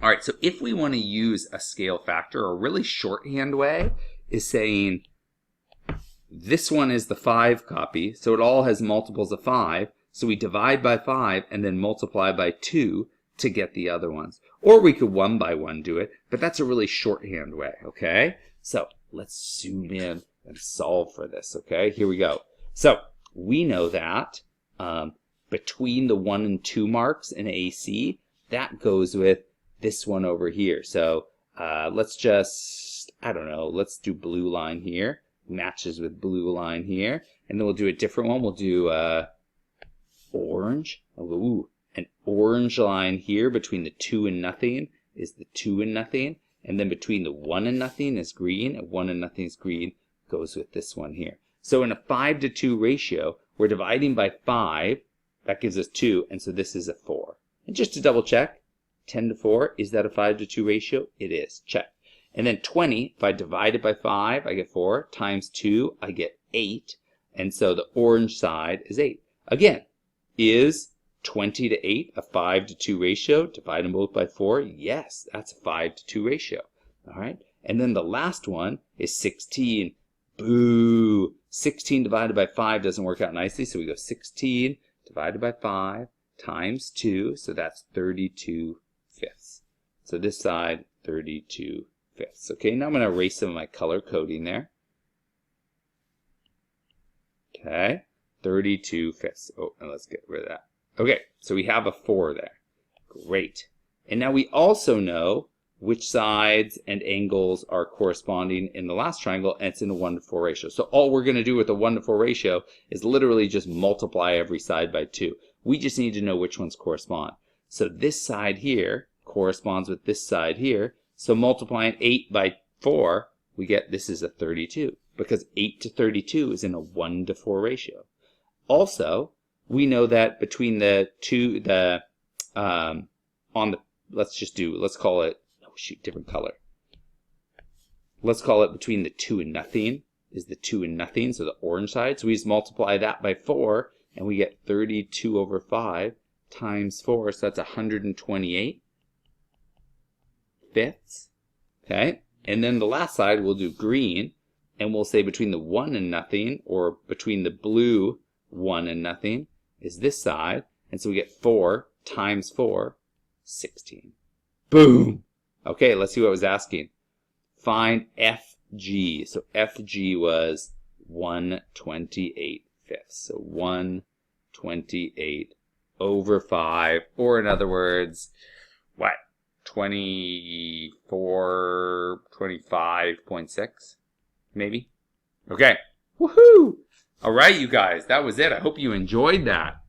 All right, so if we want to use a scale factor, a really shorthand way is saying this one is the 5 copy, so it all has multiples of 5, so we divide by 5 and then multiply by 2 to get the other ones. Or we could one by one do it, but that's a really shorthand way, okay? So let's zoom in and solve for this, okay? Here we go. So we know that between the 1 and 2 marks in AC, that goes with this one over here. So let's just, I don't know, let's do blue line here. Matches with blue line here. And then we'll do a different one. We'll do orange. Ooh. An orange line here between the 2 and nothing is the 2 and nothing. And then between the 1 and nothing is green. And 1 and nothing is green goes with this one here. So in a 5 to 2 ratio, we're dividing by 5. That gives us 2. And so this is a 4. And just to double check, 10 to 4, is that a 5 to 2 ratio? It is. Check. And then 20, if I divide it by 5, I get 4. Times 2, I get 8. And so the orange side is 8. Again, is 20 to 8, a 5 to 2 ratio, divide them both by 4. Yes, that's a 5 to 2 ratio. All right. And then the last one is 16. Boo. 16 divided by 5 doesn't work out nicely. So we go 16 divided by 5 times 2. So that's 32 fifths. So this side, 32 fifths. Okay, now I'm going to erase some of my color coding there. Okay, 32 fifths. Oh, and let's get rid of that. Okay, so we have a 4 there. Great. And now we also know which sides and angles are corresponding in the last triangle, and it's in a 1:4 ratio. So all we're going to do with a 1:4 ratio is literally just multiply every side by 2. We just need to know which ones correspond. So this side here corresponds with this side here. So multiplying 8 by 4, we get this is a 32, because 8 to 32 is in a 1:4 ratio. Also, we know that between the two, let's call it, oh shoot, different color. Let's call it between the 2 and nothing is the 2 and nothing, so the orange side. So we just multiply that by 4, and we get 32 over 5 times 4, so that's 128 fifths. Okay, and then the last side we'll do green, and we'll say between the 1 and nothing, or between the blue 1 and nothing, is this side, and so we get 4 times 4, 16. Boom! Okay, let's see what it was asking. Find FG. So FG was 128 fifths. So 128 over 5, or in other words, what? 25.6, maybe? Okay. Woohoo! All right, you guys, that was it. I hope you enjoyed that.